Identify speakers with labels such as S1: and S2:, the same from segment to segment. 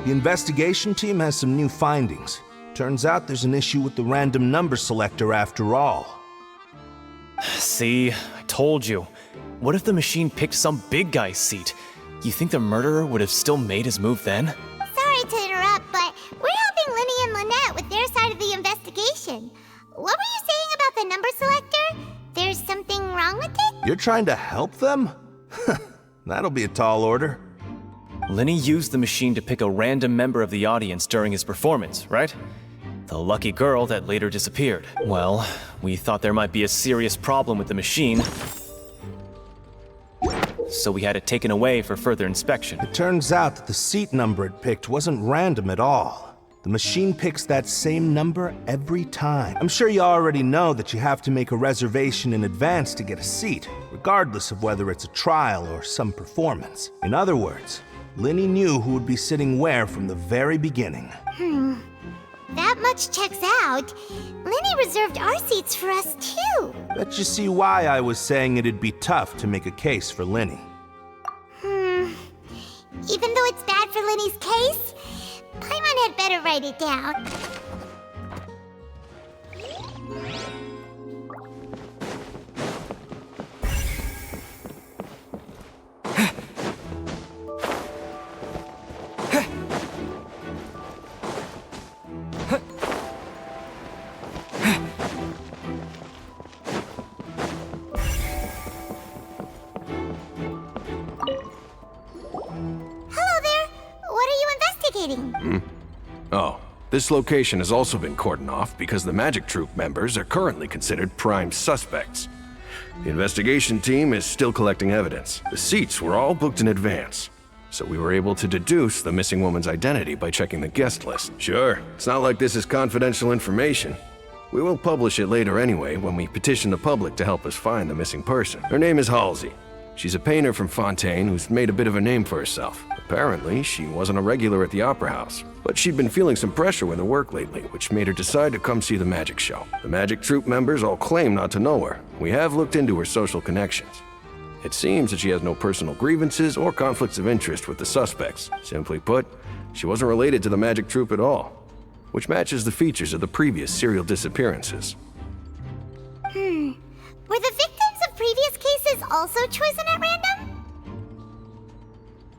S1: The investigation team has some new findings. Turns out there's an issue with the random number selector after all.
S2: See, I told you. What if the machine picked some big guy's seat? You think the murderer would have still made his move then?
S3: Sorry to interrupt, but we're helping Linny and Lynette with their side of the investigation. What were you saying about the number selector? There's something wrong with it?
S1: You're trying to help them? That'll be a tall order.
S2: Linny used the machine to pick a random member of the audience during his performance, right? The lucky girl that later disappeared. Well, we thought there might be a serious problem with the machine, so we had it taken away for further inspection.
S1: It turns out that the seat number it picked wasn't random at all. The machine picks that same number every time. I'm sure you already know that you have to make a reservation in advance to get a seat, regardless of whether it's a trial or some performance. In other words, Linny knew who would be sitting where from the very beginning.
S3: That much checks out. Linny reserved our seats for us too.
S1: Bet you see why I was saying it'd be tough to make a case for Linny.
S3: Even though it's bad for Linny's case, Paimon had better write it down.
S4: Oh, this location has also been cordoned off because the Magic Troupe members are currently considered prime suspects. The investigation team is still collecting evidence. The seats were all booked in advance, so we were able to deduce the missing woman's identity by checking the guest list. Sure, it's not like this is confidential information. We will publish it later anyway when we petition the public to help us find the missing person. Her name is Halsey. She's a painter from Fontaine who's made a bit of a name for herself. Apparently, she wasn't a regular at the Opera House, but she'd been feeling some pressure with her work lately, which made her decide to come see the magic show. The Magic Troupe members all claim not to know her. We have looked into her social connections. It seems that she has no personal grievances or conflicts of interest with the suspects. Simply put, she wasn't related to the Magic Troupe at all, which matches the features of the previous serial disappearances.
S3: Were the victims of previous cases also chosen at random?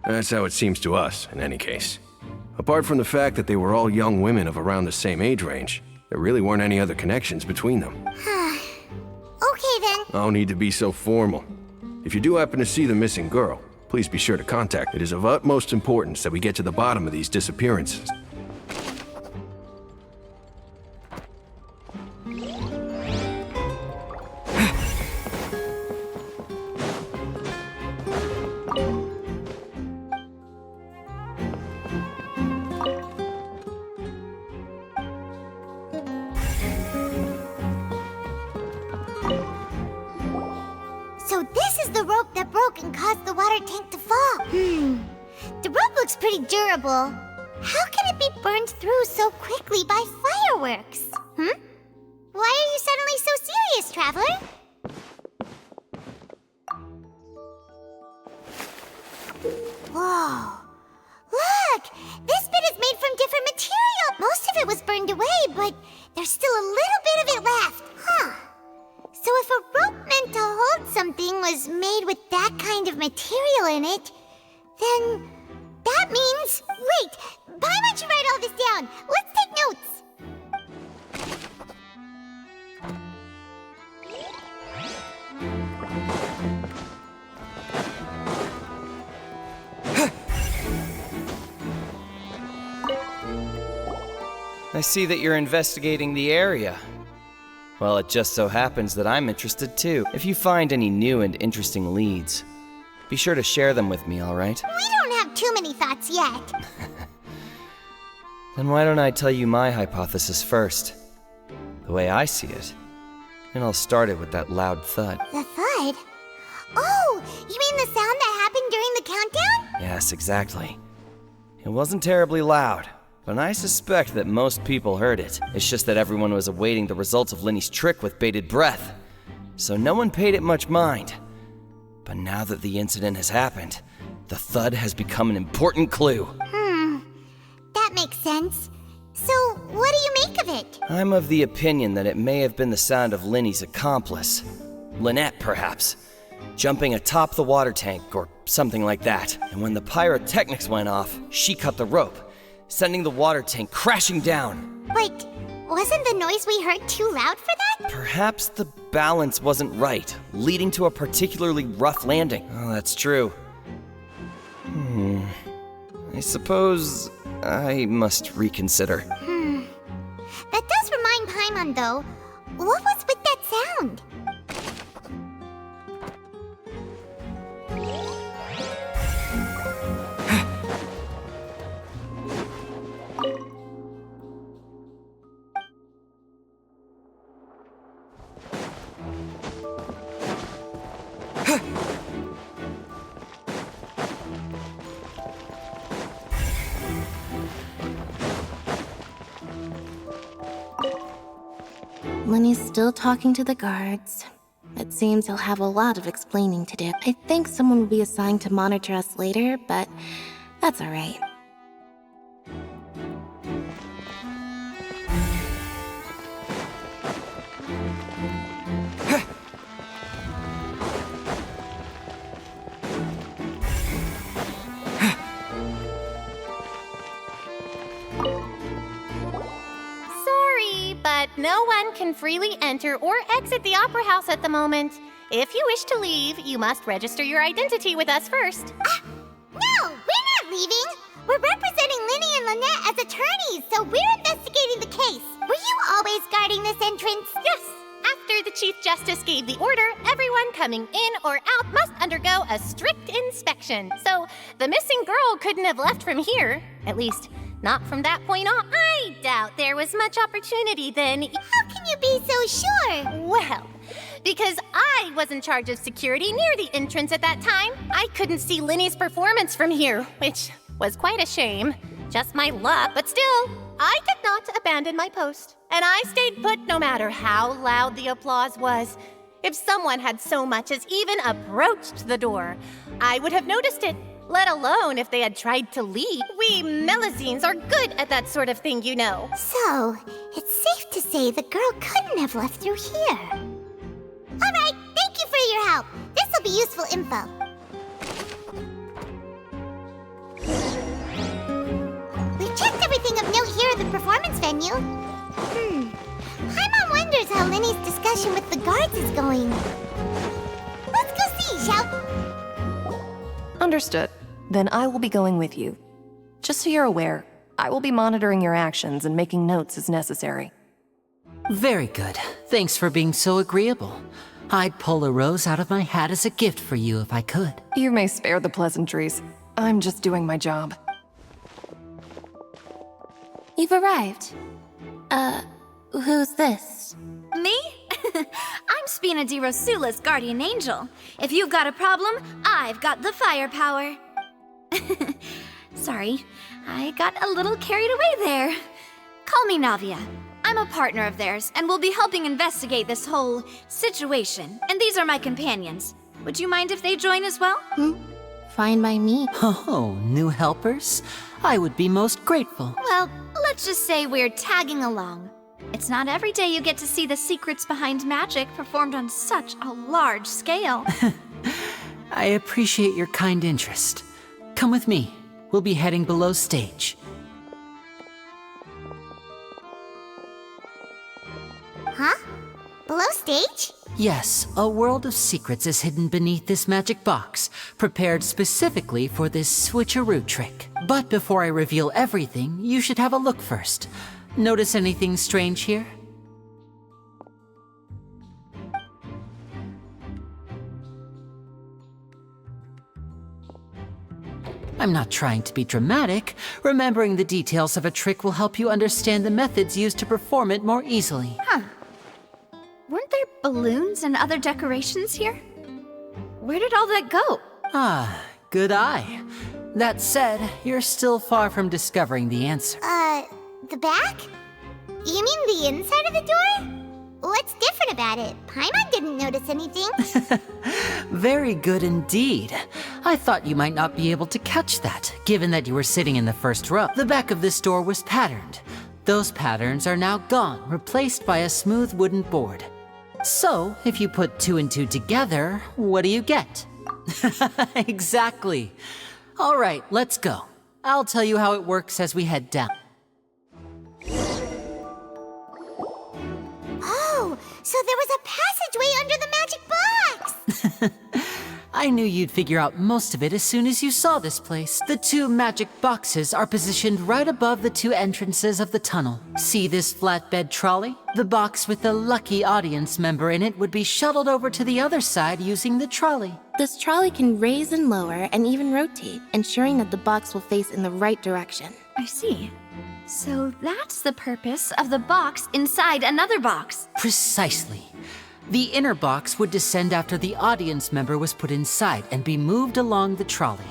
S4: That's how it seems to us, in any case. Apart from the fact that they were all young women of around the same age range, there really weren't any other connections between them.
S3: Okay then.
S4: No need to be so formal. If you do happen to see the missing girl, please be sure to contact. It is of utmost importance that we get to the bottom of these disappearances.
S3: So this is the rope that broke and caused the water tank to fall. The rope looks pretty durable. How can it be burned through so quickly by fireworks? Why are you suddenly so serious, traveler? Whoa. Look! This bit is made from different material. Most of it was burned away, but there's still a little bit of it left. So if a rope meant to hold something was made with that kind of material in it, then that means... Wait! Paimon should write all this down. Let's take notes.
S5: I see that you're investigating the area. Well, it just so happens that I'm interested too. If you find any new and interesting leads, be sure to share them with me, all right?
S3: We don't have too many thoughts yet.
S5: Then why don't I tell you my hypothesis first? The way I see it. And I'll start it with that loud thud.
S3: The thud? Oh, you mean the sound that happened during the countdown?
S5: Yes, exactly. It wasn't terribly loud, but I suspect that most people heard it. It's just that everyone was awaiting the results of Linny's trick with bated breath, so no one paid it much mind. But now that the incident has happened, the thud has become an important clue.
S3: makes sense. So, what do you make of it?
S5: I'm of the opinion that it may have been the sound of Linny's accomplice. Lynette, perhaps. Jumping atop the water tank or something like that. And when the pyrotechnics went off, she cut the rope, sending the water tank crashing down.
S3: But wasn't the noise we heard too loud for that?
S5: Perhaps the balance wasn't right, leading to a particularly rough landing. Oh, that's true. I suppose I must reconsider.
S3: That does remind Paimon, though. What was with that sound?
S6: Lenny's still talking to the guards. It seems he'll have a lot of explaining to do. I think someone will be assigned to monitor us later, but that's alright.
S7: But no one can freely enter or exit the Opera House at the moment. If you wish to leave, you must register your identity with us first.
S3: No, we're not leaving. We're representing Linny and Lynette as attorneys, so we're investigating the case. Were you always guarding this entrance?
S7: Yes. After the Chief Justice gave the order, everyone coming in or out must undergo a strict inspection. So the missing girl couldn't have left from here. At least, not from that point on. I doubt there was much opportunity then.
S3: How can you be so sure?
S7: Well, because I was in charge of security near the entrance at that time. I couldn't see Linny's performance from here, which was quite a shame. Just my luck, but still, I did not abandon my post. And I stayed put no matter how loud the applause was. If someone had so much as even approached the door, I would have noticed it. Let alone if they had tried to leave. We Melazines are good at that sort of thing, you know.
S3: So, it's safe to say the girl couldn't have left through here. All right, thank you for your help. This will be useful info. We've checked everything of note here at the performance venue. Paimon wonders how Linny's discussion with the guards is going. Let's go see, shall we?
S8: Understood. Then I will be going with you. Just so you're aware, I will be monitoring your actions and making notes as necessary.
S9: Very good. Thanks for being so agreeable. I'd pull a rose out of my hat as a gift for you if I could.
S8: You may spare the pleasantries. I'm just doing my job.
S6: You've arrived. Who's this?
S10: Me? I'm Spina di Rosula's guardian angel. If you've got a problem, I've got the firepower. Sorry, I got a little carried away there. Call me Navia. I'm a partner of theirs, and will be helping investigate this whole situation. And these are my companions. Would you mind if they join as well?
S6: Fine by me.
S9: Oh, new helpers? I would be most grateful.
S10: Well, let's just say we're tagging along. It's not every day you get to see the secrets behind magic performed on such a large scale.
S9: I appreciate your kind interest. Come with me. We'll be heading below stage.
S3: Huh? Below stage?
S9: Yes, a world of secrets is hidden beneath this magic box, prepared specifically for this switcheroo trick. But before I reveal everything, you should have a look first. Notice anything strange here? I'm not trying to be dramatic. Remembering the details of a trick will help you understand the methods used to perform it more easily.
S10: Weren't there balloons and other decorations here? Where did all that go?
S9: Ah, good eye. That said, you're still far from discovering the answer.
S3: The back? You mean the inside of the door? What's different about it? Paimon didn't notice anything.
S9: Very good indeed. I thought you might not be able to catch that, given that you were sitting in the first row. The back of this door was patterned. Those patterns are now gone, replaced by a smooth wooden board. So, if you put 2 and 2 together, what do you get? Exactly. All right, let's go. I'll tell you how it works as we head down.
S3: Oh, so there was a passageway under the magic box!
S9: I knew you'd figure out most of it as soon as you saw this place. The 2 magic boxes are positioned right above the 2 entrances of the tunnel. See this flatbed trolley? The box with the lucky audience member in it would be shuttled over to the other side using the trolley.
S6: This trolley can raise and lower and even rotate, ensuring that the box will face in the right direction.
S10: I see. So that's the purpose of the box inside another box.
S9: Precisely. The inner box would descend after the audience member was put inside and be moved along the trolley,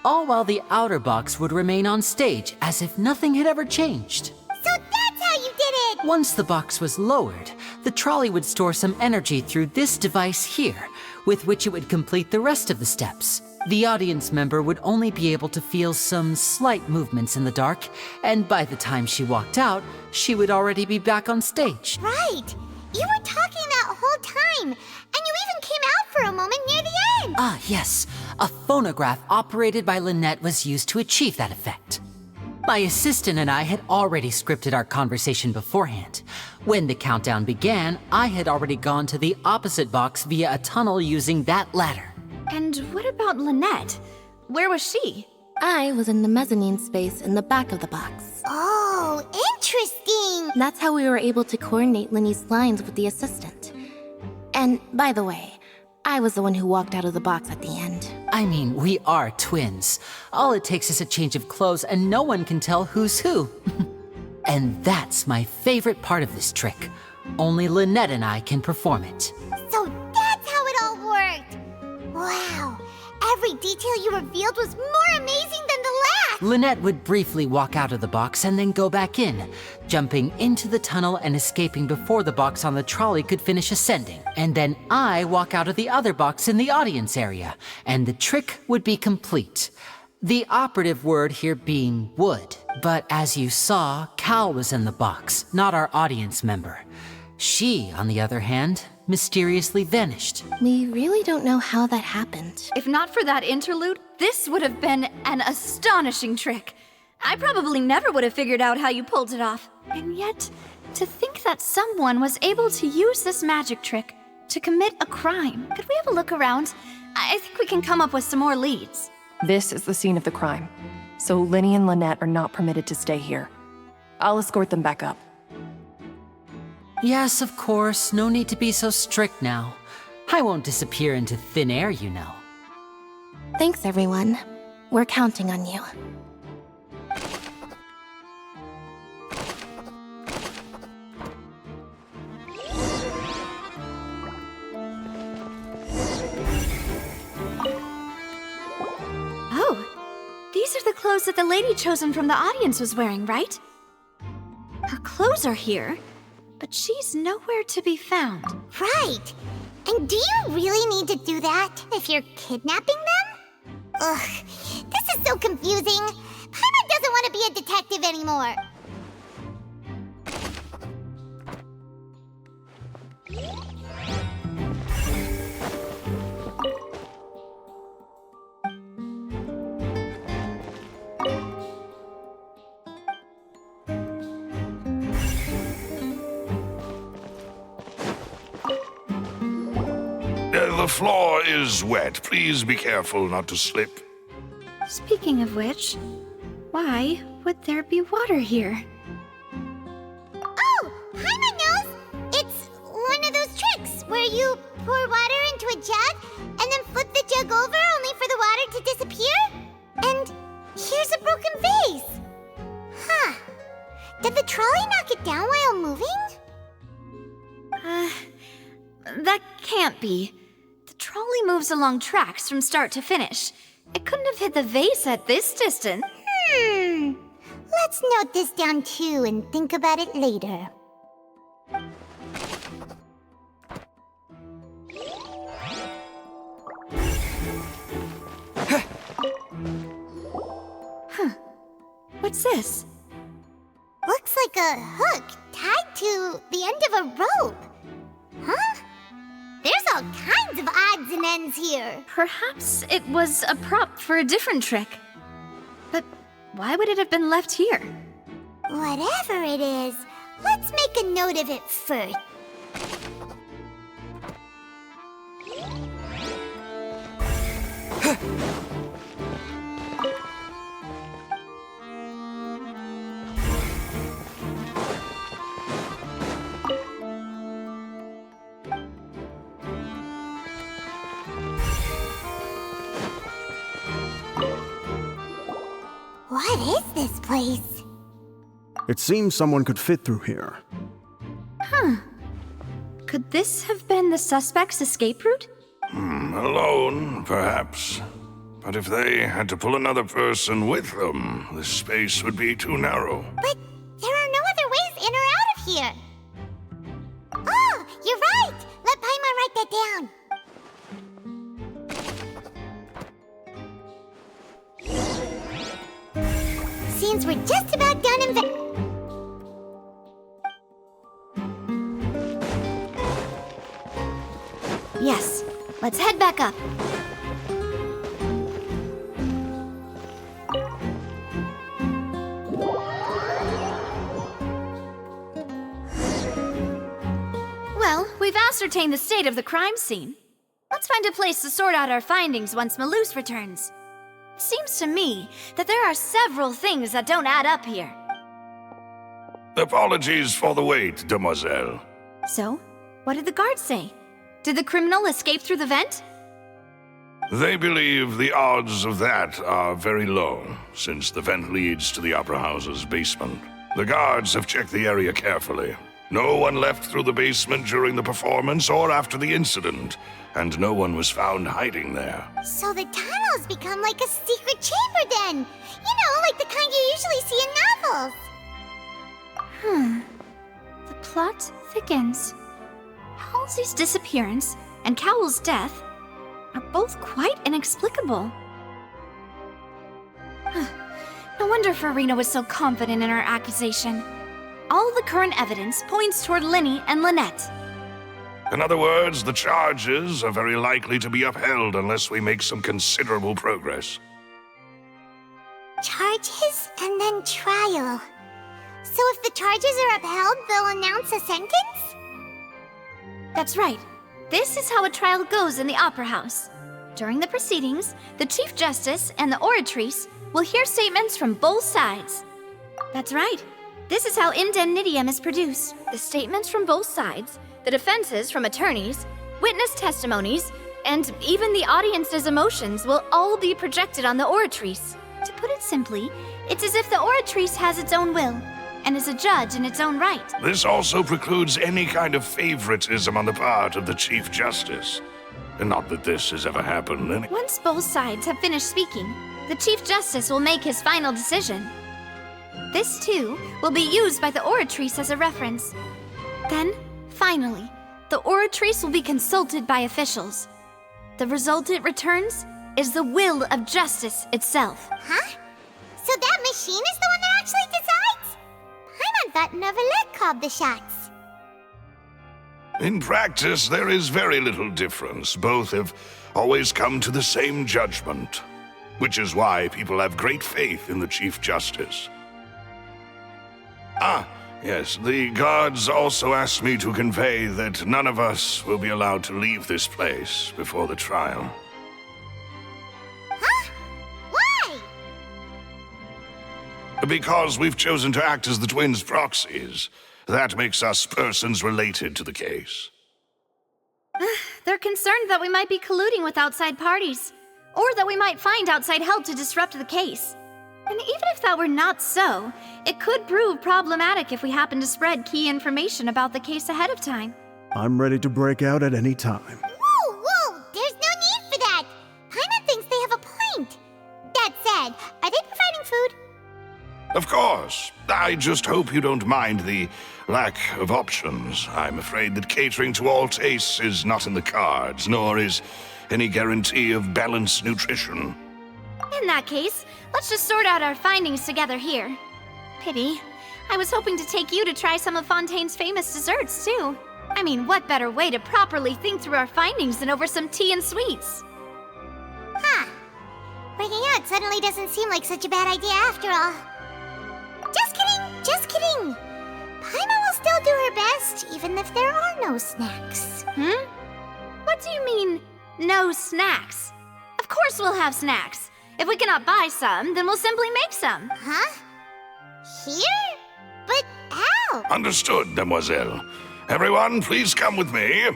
S9: all while the outer box would remain on stage as if nothing had ever changed.
S3: So that's how you did it!
S9: Once the box was lowered, the trolley would store some energy through this device here, with which it would complete the rest of the steps. The audience member would only be able to feel some slight movements in the dark, and by the time she walked out, she would already be back on stage.
S3: Right! You were talking that whole time, and you even came out for a moment near the end!
S9: Ah, yes. A phonograph operated by Lynette was used to achieve that effect. My assistant and I had already scripted our conversation beforehand. When the countdown began, I had already gone to the opposite box via a tunnel using that ladder.
S10: And what about Lynette? Where was she?
S6: I was in the mezzanine space in the back of the box.
S3: Oh, interesting!
S6: That's how we were able to coordinate Linny's lines with the assistant. And by the way, I was the one who walked out of the box at the end.
S9: I mean, we are twins. All it takes is a change of clothes and no one can tell who's who. And that's my favorite part of this trick. Only Lynette and I can perform it.
S3: So that's how it all worked! Wow, every detail you revealed was more amazing than the last!
S9: Lynette would briefly walk out of the box and then go back in, jumping into the tunnel and escaping before the box on the trolley could finish ascending. And then I walk out of the other box in the audience area, and the trick would be complete. The operative word here being would. But as you saw, Cal was in the box, not our audience member. She, on the other hand, mysteriously vanished.
S6: We really don't know how that happened.
S10: If not for that interlude, this would have been an astonishing trick. I probably never would have figured out how you pulled it off. And yet, to think that someone was able to use this magic trick to commit a crime. Could we have a look around? I think we can come up with some more leads.
S8: This is the scene of the crime, so Linny and Lynette are not permitted to stay here. I'll escort them back up.
S9: Yes, of course. No need to be so strict now. I won't disappear into thin air, you know.
S6: Thanks, everyone. We're counting on you.
S10: Oh, these are the clothes that the lady chosen from the audience was wearing, right? Her clothes are here, but she's nowhere to be found.
S3: Right! And do you really need to do that if you're kidnapping them? Ugh, this is so confusing. Paimon doesn't want to be a detective anymore.
S11: The floor is wet. Please be careful not to slip.
S10: Speaking of which, why would there be water here?
S3: Oh, Paimon knows! It's one of those tricks where you pour water into a jug and then flip the jug over only for the water to disappear? And here's a broken vase. Huh. Did the trolley knock it down while moving?
S10: That can't be. The trolley moves along tracks from start to finish. It couldn't have hit the vase at this distance.
S3: Let's note this down too and think about it later.
S10: What's this?
S3: Looks like a hook tied to the end of a rope. Huh? There's all kinds of odds and ends here.
S10: Perhaps it was a prop for a different trick. But why would it have been left here?
S3: Whatever it is, let's make a note of it first. What is this place?
S12: It seems someone could fit through here.
S10: Could this have been the suspect's escape route?
S11: Alone, perhaps. But if they had to pull another person with them, the space would be too narrow.
S3: But there are no other ways in or out of here. Oh, you're right! Let Paimon write that down. Seems we're just about done
S10: Yes. Let's head back up. Well, we've ascertained the state of the crime scene. Let's find a place to sort out our findings once Malus returns. Seems to me that there are several things that don't add up here.
S11: Apologies for the wait, demoiselle.
S10: So, what did the guards say? Did the criminal escape through the vent?
S11: They believe the odds of that are very low, since the vent leads to the Opera House's basement. The guards have checked the area carefully. No one left through the basement during the performance or after the incident, and no one was found hiding there.
S3: So the tunnels become like a secret chamber then! You know, like the kind you usually see in novels.
S10: The plot thickens. Halsey's disappearance and Cowell's death are both quite inexplicable. No wonder Farina was so confident in her accusation. All the current evidence points toward Linny and Lynette.
S11: In other words, the charges are very likely to be upheld unless we make some considerable progress.
S3: Charges and then trial. So if the charges are upheld, they'll announce a sentence?
S10: That's right. This is how a trial goes in the Opera House. During the proceedings, the Chief Justice and the Oratrice will hear statements from both sides. That's right. This is how indemnitium is produced. The statements from both sides, the defenses from attorneys, witness testimonies, and even the audience's emotions will all be projected on the Oratrice. To put it simply, it's as if the Oratrice has its own will, and is a judge in its own right.
S11: This also precludes any kind of favoritism on the part of the Chief Justice. And not that this has ever happened.
S10: Once both sides have finished speaking, the Chief Justice will make his final decision. This, too, will be used by the Oratrice as a reference. Then, finally, the Oratrice will be consulted by officials. The result it returns is the will of justice itself.
S3: Huh? So that machine is the one that actually decides? Paimon thought Neverlet called the shots.
S11: In practice, there is very little difference. Both have always come to the same judgment, which is why people have great faith in the Chief Justice. Ah, yes, the guards also asked me to convey that none of us will be allowed to leave this place before the trial.
S3: Huh? Why?
S11: Because we've chosen to act as the twins' proxies. That makes us persons related to the case.
S10: They're concerned that we might be colluding with outside parties, or that we might find outside help to disrupt the case. And even if that were not so, it could prove problematic if we happen to spread key information about the case ahead of time.
S12: I'm ready to break out at any time.
S3: Whoa! There's no need for that! Paimon thinks they have a point. That said, are they providing food?
S11: Of course. I just hope you don't mind the lack of options. I'm afraid that catering to all tastes is not in the cards, nor is any guarantee of balanced nutrition.
S10: In that case, let's just sort out our findings together here. Pity. I was hoping to take you to try some of Fontaine's famous desserts, too. I mean, what better way to properly think through our findings than over some tea and sweets?
S3: Huh. Breaking out suddenly doesn't seem like such a bad idea after all. Just kidding, just kidding. Paimon will still do her best, even if there are no snacks.
S10: What do you mean, no snacks? Of course we'll have snacks. If we cannot buy some, then we'll simply make some.
S3: Huh? Here? But how?
S11: Understood, Demoiselle. Everyone, please come with me.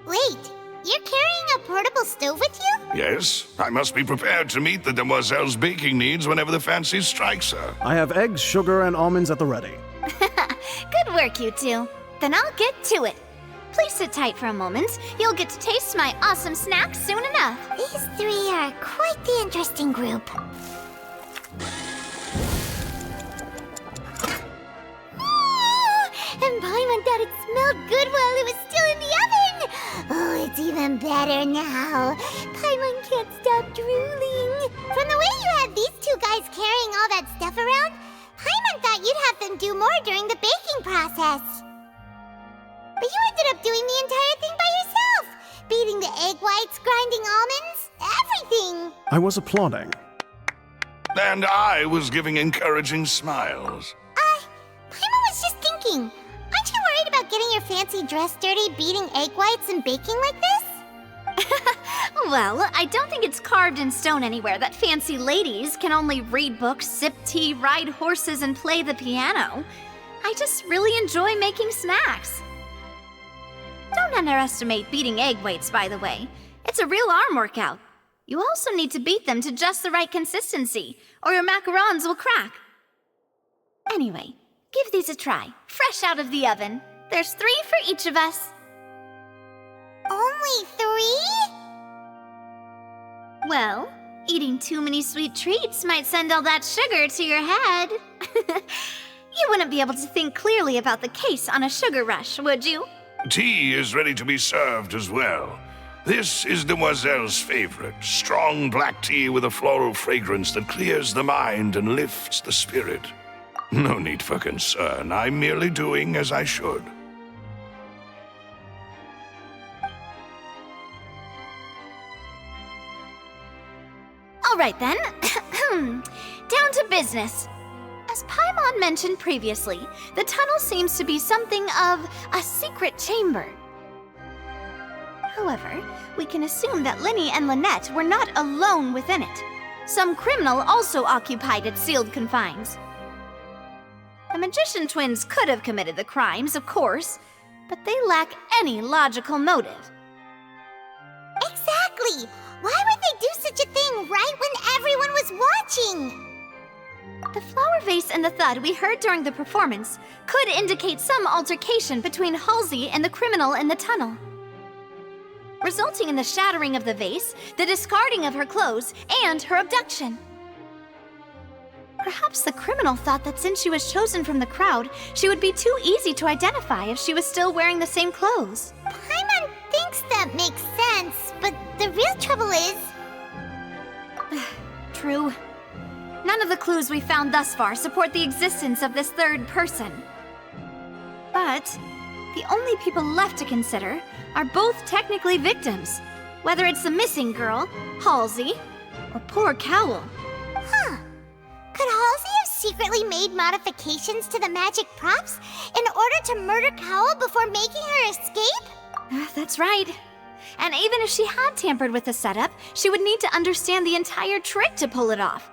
S3: Wait, you're carrying a portable stove with you?
S11: Yes, I must be prepared to meet the Demoiselle's baking needs whenever the fancy strikes her.
S12: I have eggs, sugar, and almonds at the ready.
S10: Good work, you two. Then I'll get to it. Please sit tight for a moment. You'll get to taste my awesome snacks soon enough.
S3: These three are quite the interesting group. And Paimon thought it smelled good while it was still in the oven. Oh, it's even better now. Paimon can't stop drooling. From the way you had these two guys carrying all that stuff around, Paimon thought you'd have them do more during the baking process. But you ended up doing the entire thing by yourself. Beating the egg whites, grinding almonds, everything.
S12: I was applauding.
S11: And I was giving encouraging smiles.
S3: Paimon was just thinking, aren't you worried about getting your fancy dress dirty beating egg whites and baking like this?
S10: Well, I don't think it's carved in stone anywhere that fancy ladies can only read books, sip tea, ride horses, and play the piano. I just really enjoy making snacks. Don't underestimate beating egg whites, by the way. It's a real arm workout. You also need to beat them to just the right consistency, or your macarons will crack. Anyway, give these a try, fresh out of the oven. There's 3 for each of us.
S3: Only 3?
S10: Well, eating too many sweet treats might send all that sugar to your head. You wouldn't be able to think clearly about the case on a sugar rush, would you?
S11: Tea is ready to be served as well. This is Demoiselle's favorite, strong black tea with a floral fragrance that clears the mind and lifts the spirit. No need for concern, I'm merely doing as I should.
S10: All right then, down to business. As Paimon mentioned previously, the tunnel seems to be something of a secret chamber. However, we can assume that Linny and Lynette were not alone within it. Some criminal also occupied its sealed confines. The magician twins could have committed the crimes, of course, but they lack any logical motive.
S3: Exactly! Why would they do such a thing right when everyone was watching?
S10: The flower vase and the thud we heard during the performance could indicate some altercation between Halsey and the criminal in the tunnel, resulting in the shattering of the vase, the discarding of her clothes, and her abduction. Perhaps the criminal thought that since she was chosen from the crowd, she would be too easy to identify if she was still wearing the same clothes.
S3: Paimon thinks that makes sense, but the real trouble is...
S10: True. None of the clues we found thus far support the existence of this third person. But the only people left to consider are both technically victims, whether it's the missing girl, Halsey, or poor Cowl.
S3: Huh. Could Halsey have secretly made modifications to the magic props in order to murder Cowl before making her escape?
S10: That's right. And even if she had tampered with the setup, she would need to understand the entire trick to pull it off.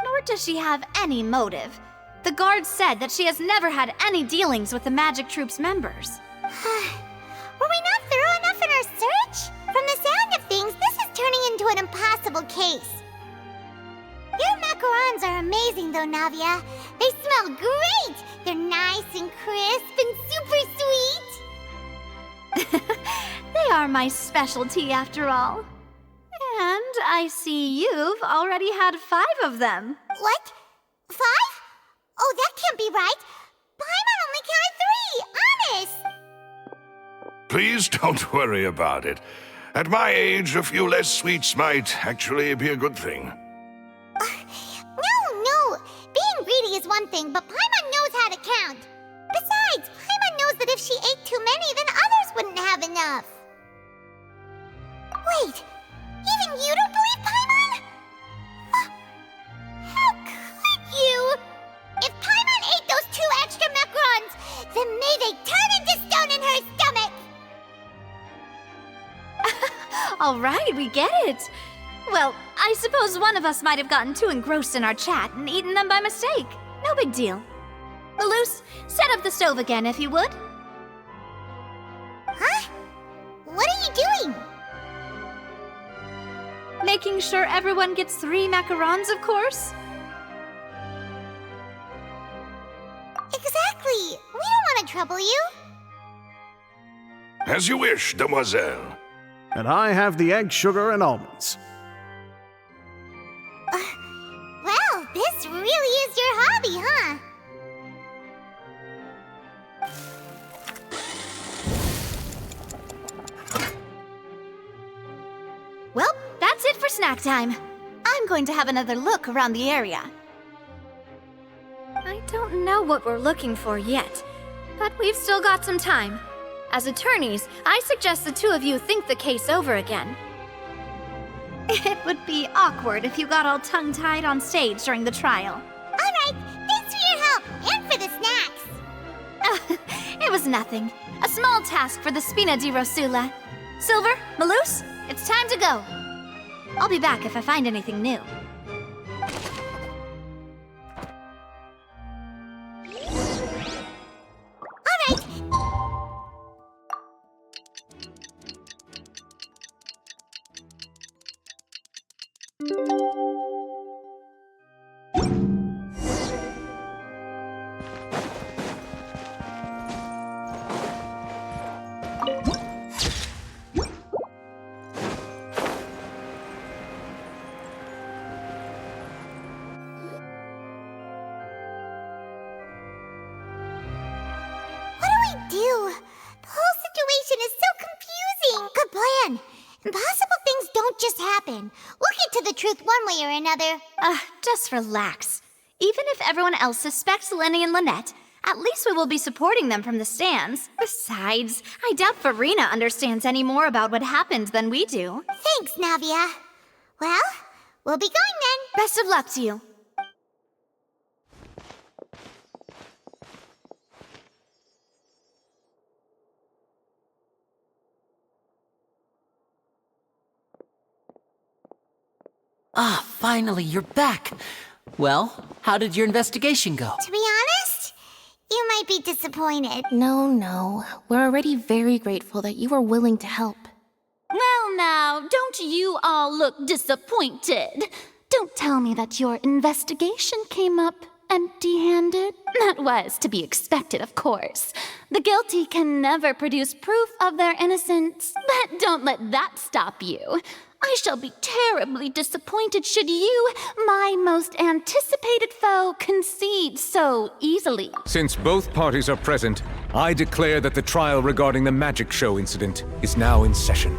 S10: Nor does she have any motive. The guard said that she has never had any dealings with the Magic Troop's members.
S3: Were we not thorough enough in our search? From the sound of things, this is turning into an impossible case. Your macarons are amazing though, Navia. They smell great! They're nice and crisp and super sweet!
S10: They are my specialty after all. And I see you've already had 5 of them.
S3: What? 5? Oh, that can't be right. Paimon only counted 3, honest!
S11: Please don't worry about it. At my age, a few less sweets might actually be a good thing.
S3: No. Being greedy is one thing, but Paimon knows how to count. Besides, Paimon knows that if she ate too many, then others wouldn't have enough. Wait, even you don't believe Paimon? How could you? If Paimon ate those 2 extra macarons, then may they turn into stone in her stomach!
S10: All right, we get it. Well, I suppose one of us might have gotten too engrossed in our chat and eaten them by mistake. No big deal. Malus, set up the stove again if you would.
S3: Huh? What are you doing?
S10: Making sure everyone gets 3 macarons, of course.
S3: Exactly. We don't want to trouble you.
S11: As you wish, demoiselle.
S12: And I have the egg, sugar, and almonds.
S3: Well, this really is your hobby, huh?
S10: Well, that's it for snack time. I'm going to have another look around the area. I don't know what we're looking for yet, but we've still got some time. As attorneys, I suggest the 2 of you think the case over again. It would be awkward if you got all tongue-tied on stage during the trial.
S3: All right, thanks for your help and for the snacks.
S10: It was nothing. A small task for the Spina di Rosula. Silver, Malus, it's time to go. I'll be back if I find anything new.
S3: All right. Do? The whole situation is so confusing. Good plan. Impossible things don't just happen. We'll get to the truth one way or another.
S10: Just relax. Even if everyone else suspects Lenny and Lynette, at least we will be supporting them from the stands. Besides, I doubt Farina understands any more about what happened than we do.
S3: Thanks, Navia. Well, we'll be going then.
S10: Best of luck to you.
S9: Ah, finally, you're back. Well, how did your investigation go?
S3: To be honest, you might be disappointed.
S6: No. We're already very grateful that you were willing to help.
S13: Well now, don't you all look disappointed? Don't tell me that your investigation came up empty-handed. That was to be expected, of course. The guilty can never produce proof of their innocence, but don't let that stop you. I shall be terribly disappointed should you, my most anticipated foe, concede so easily.
S14: Since both parties are present, I declare that the trial regarding the magic show incident is now in session.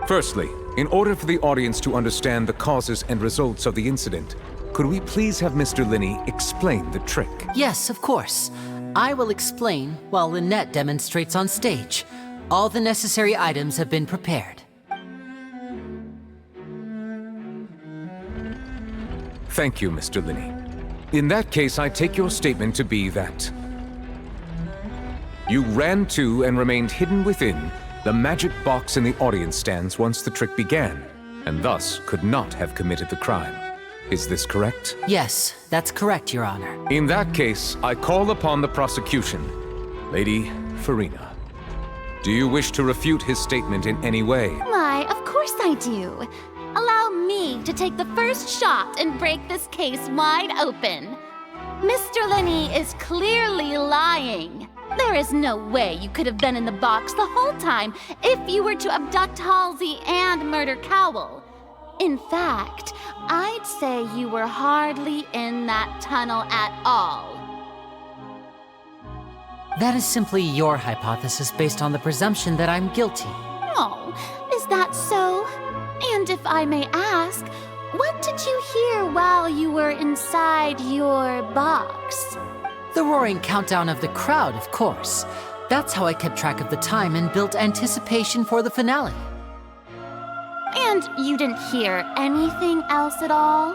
S14: Firstly, in order for the audience to understand the causes and results of the incident, could we please have Mr. Linney explain the trick?
S9: Yes, of course. I will explain while Lynette demonstrates on stage. All the necessary items have been prepared.
S14: Thank you, Mr. Linney. In that case, I take your statement to be that you ran to and remained hidden within the magic box in the audience stands once the trick began, and thus could not have committed the crime. Is this correct?
S9: Yes, that's correct, Your Honor.
S14: In that case, I call upon the prosecution. Lady Farina, do you wish to refute his statement in any way?
S13: Why, of course I do. Allow me to take the first shot and break this case wide open. Mr. Linney is clearly lying. There is no way you could have been in the box the whole time if you were to abduct Halsey and murder Cowell. In fact, I'd say you were hardly in that tunnel at all.
S9: That is simply your hypothesis based on the presumption that I'm guilty.
S13: Oh, is that so? And if I may ask, what did you hear while you were inside your box?
S9: The roaring countdown of the crowd, of course. That's how I kept track of the time and built anticipation for the finale.
S13: And you didn't hear anything else at all?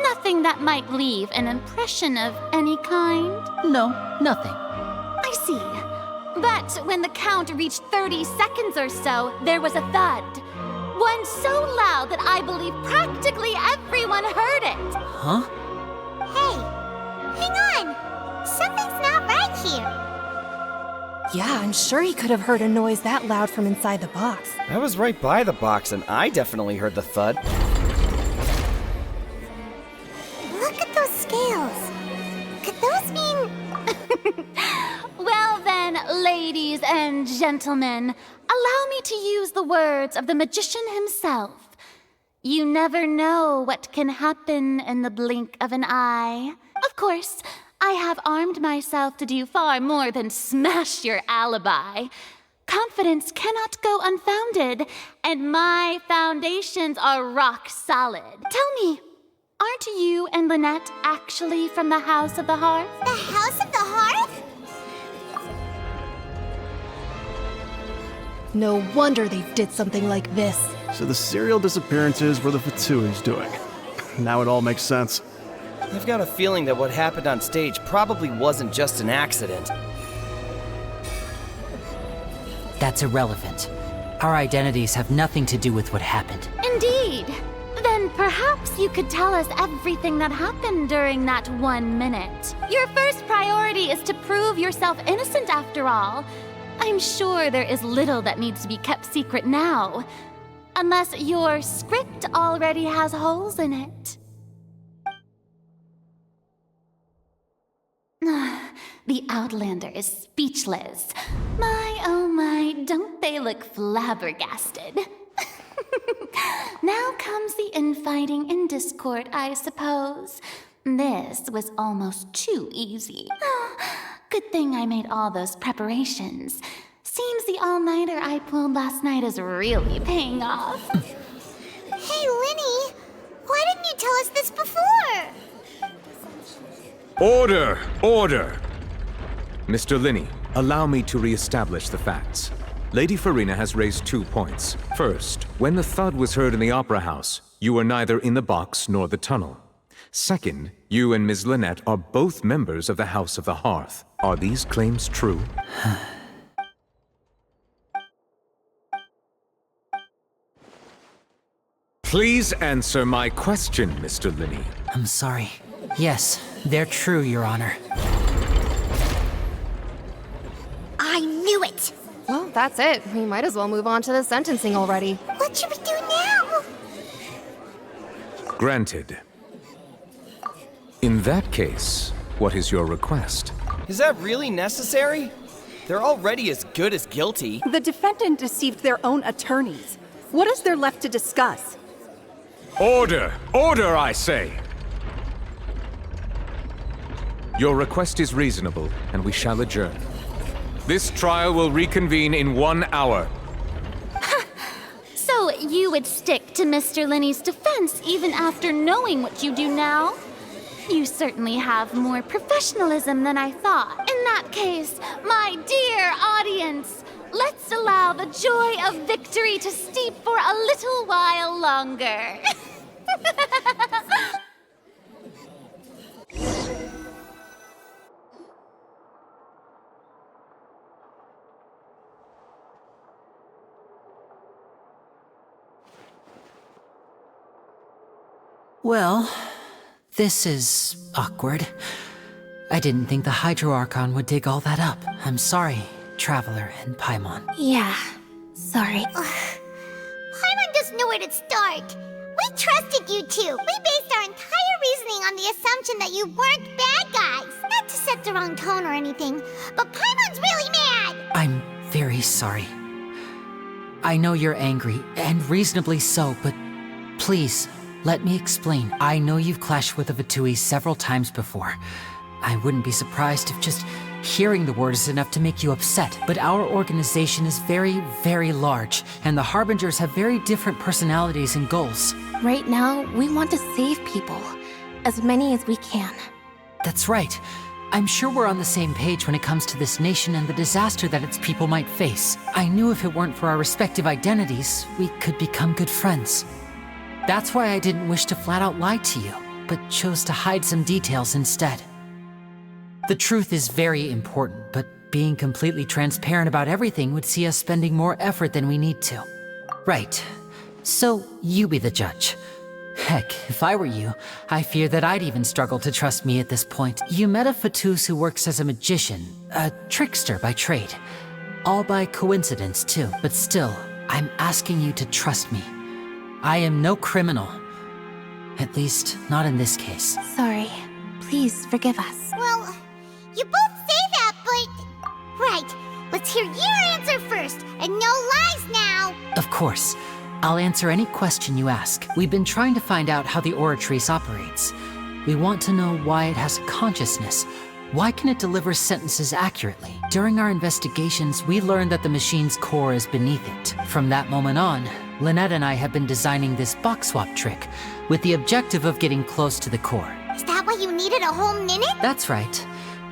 S13: Nothing that might leave an impression of any kind?
S9: No, nothing.
S13: I see. But when the count reached 30 seconds or so, there was a thud. One so loud that I believe practically everyone heard it.
S9: Huh?
S3: Hey, hang on. Something's not right here.
S15: Yeah, I'm sure he could have heard a noise that loud from inside the box.
S5: I was right by the box and I definitely heard the thud.
S3: Look at those scales. Could those mean...
S13: Well then, ladies and gentlemen, allow me to use the words of the magician himself. You never know what can happen in the blink of an eye. Of course, I have armed myself to do far more than smash your alibi. Confidence cannot go unfounded, and my foundations are rock solid. Tell me, aren't you and Lynette actually from the House of the Hearth?
S3: The House of the Hearth?
S15: No wonder they did something like this.
S12: So the serial disappearances were the Fatui's doing. Now it all makes sense.
S5: I've got a feeling that what happened on stage probably wasn't just an accident.
S9: That's irrelevant. Our identities have nothing to do with what happened.
S13: Indeed. Then perhaps you could tell us everything that happened during that 1 minute. Your first priority is to prove yourself innocent after all. I'm sure there is little that needs to be kept secret now. Unless your script already has holes in it. The Outlander is speechless. My, oh my, don't they look flabbergasted? Now comes the infighting and discord, I suppose. This was almost too easy. Good thing I made all those preparations. Seems the all-nighter I pulled last night is really paying off.
S3: Hey, Linny, why didn't you tell us this before?
S14: Order! Order! Mr. Linney, allow me to re-establish the facts. Lady Farina has raised 2 points. First, when the thud was heard in the Opera House, you were neither in the box nor the tunnel. Second, you and Ms. Lynette are both members of the House of the Hearth. Are these claims true? Please answer my question, Mr. Linney.
S9: I'm sorry. Yes, they're true, Your Honor.
S3: I knew it!
S15: Well, that's it. We might as well move on to the sentencing already.
S3: What should we do now?
S14: Granted. In that case, what is your request?
S5: Is that really necessary? They're already as good as guilty.
S16: The defendant deceived their own attorneys. What is there left to discuss?
S14: Order! Order, I say! Your request is reasonable, and we shall adjourn. This trial will reconvene in 1 hour.
S13: So you would stick to Mr. Linney's defense even after knowing what you do now? You certainly have more professionalism than I thought. In that case, my dear audience, let's allow the joy of victory to steep for a little while longer.
S9: Well, this is awkward. I didn't think the Hydro Archon would dig all that up. I'm sorry, Traveler and Paimon.
S6: Yeah, sorry.
S3: Paimon doesn't know where to start. We trusted you two. We based our entire reasoning on the assumption that you weren't bad guys. Not to set the wrong tone or anything, but Paimon's really mad!
S9: I'm very sorry. I know you're angry, and reasonably so, but please, let me explain. I know you've clashed with the Fatui several times before. I wouldn't be surprised if just Hearing the word is enough to make you upset, but our organization is very, very large, and the Harbingers have very different personalities and goals.
S6: Right now, we want to save people. As many as we can.
S9: That's right. I'm sure we're on the same page when it comes to this nation and the disaster that its people might face. I knew if it weren't for our respective identities, we could become good friends. That's why I didn't wish to flat out lie to you, but chose to hide some details instead. The truth is very important, but being completely transparent about everything would see us spending more effort than we need to. Right. So, you be the judge. Heck, if I were you, I fear that I'd even struggle to trust me at this point. You met a Fatus who works as a magician, a trickster by trade. All by coincidence, too. But still, I'm asking you to trust me. I am no criminal. At least, not in this case.
S6: Sorry. Please forgive us.
S3: Well, you both say that, but... Right, let's hear your answer first, and no lies now!
S9: Of course. I'll answer any question you ask. We've been trying to find out how the Oratrice operates. We want to know why it has a consciousness. Why can it deliver sentences accurately? During our investigations, we learned that the machine's core is beneath it. From that moment on, Lynette and I have been designing this box swap trick, with the objective of getting close to the core.
S3: Is that why you needed a whole minute?
S9: That's right.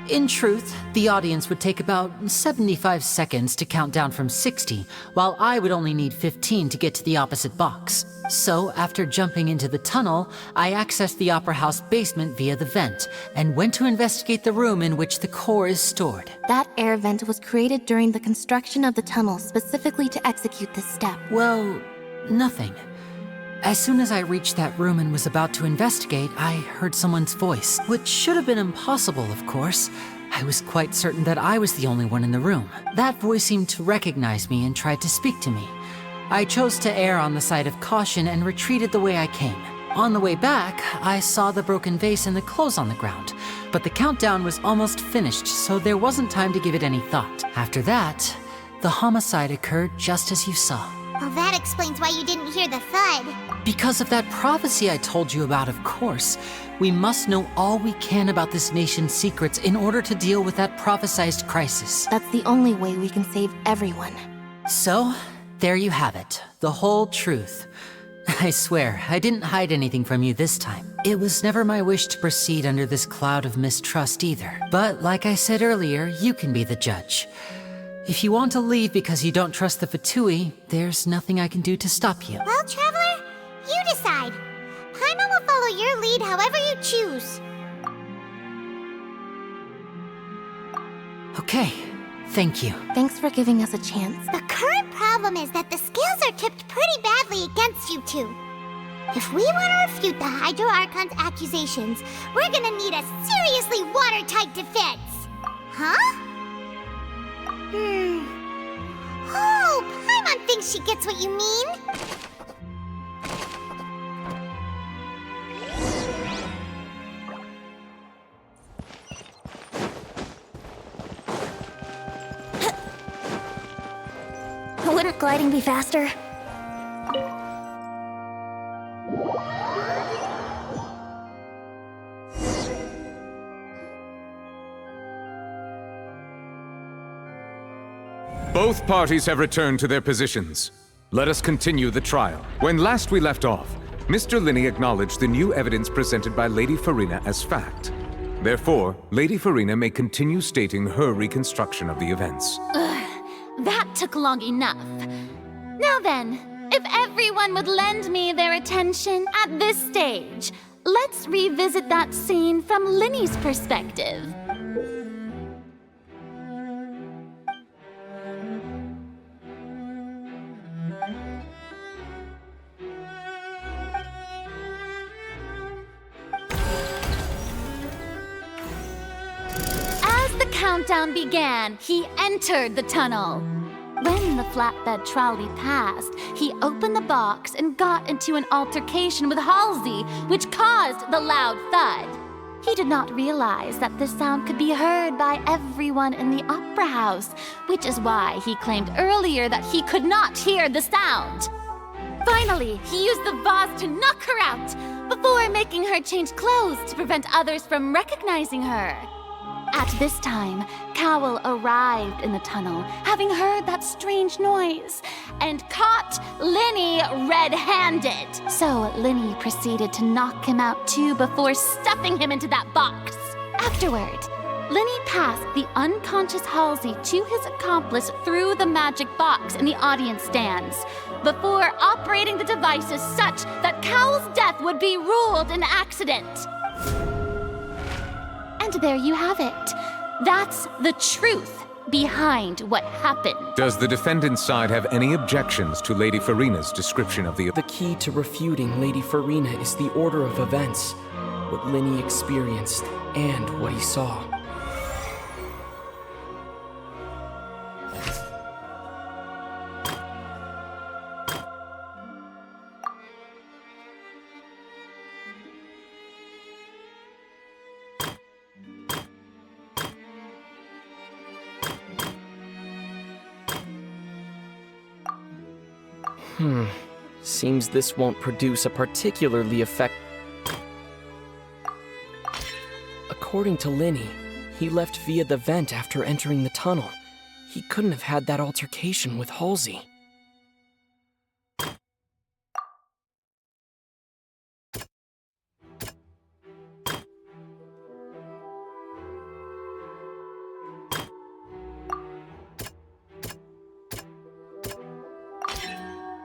S9: In truth, the audience would take about 75 seconds to count down from 60, while I would only need 15 to get to the opposite box. So, after jumping into the tunnel, I accessed the Opera House basement via the vent, and went to investigate the room in which the core is stored.
S6: That air vent was created during the construction of the tunnel specifically to execute this step.
S9: Well, nothing. As soon as I reached that room and was about to investigate, I heard someone's voice, which should have been impossible, of course. I was quite certain that I was the only one in the room. That voice seemed to recognize me and tried to speak to me. I chose to err on the side of caution and retreated the way I came. On the way back, I saw the broken vase and the clothes on the ground, but the countdown was almost finished, so there wasn't time to give it any thought. After that, the homicide occurred just as you saw.
S3: Well, that explains why you didn't hear the thud.
S9: Because of that prophecy I told you about, of course. We must know all we can about this nation's secrets in order to deal with that prophesized crisis.
S6: That's the only way we can save everyone.
S9: So, there you have it. The whole truth. I swear, I didn't hide anything from you this time. It was never my wish to proceed under this cloud of mistrust either. But like I said earlier, you can be the judge. If you want to leave because you don't trust the Fatui, there's nothing I can do to stop you.
S3: Well, Traveler, you decide. Paimon will follow your lead however you choose.
S9: Okay, thank you.
S6: Thanks for giving us a chance.
S3: The current problem is that the scales are tipped pretty badly against you two. If we want to refute the Hydro Archon's accusations, we're gonna need a seriously watertight defense. Huh? Oh, Paimon thinks she gets what you mean.
S13: Wouldn't gliding be faster?
S14: Both parties have returned to their positions. Let us continue the trial. When last we left off, Mr. Linney acknowledged the new evidence presented by Lady Farina as fact. Therefore, Lady Farina may continue stating her reconstruction of the events.
S13: That took long enough. Now then, if everyone would lend me their attention at this stage, let's revisit that scene from Linney's perspective. Countdown began, he entered the tunnel. When the flatbed trolley passed, he opened the box and got into an altercation with Halsey, which caused the loud thud. He did not realize that this sound could be heard by everyone in the Opera House, which is why he claimed earlier that he could not hear the sound. Finally, he used the vase to knock her out, before making her change clothes to prevent others from recognizing her. At this time, Cowell arrived in the tunnel, having heard that strange noise, and caught Linny red-handed. So Linny proceeded to knock him out too before stuffing him into that box. Afterward, Linny passed the unconscious Halsey to his accomplice through the magic box in the audience stands, before operating the devices such that Cowell's death would be ruled an accident. And there you have it. That's the truth behind what happened.
S14: Does the defendant's side have any objections to Lady Farina's description of the...
S17: The key to refuting Lady Farina is the order of events, what Linny experienced, and what he saw. Seems this won't produce a particularly According to Linny, he left via the vent after entering the tunnel. He couldn't have had that altercation with Halsey.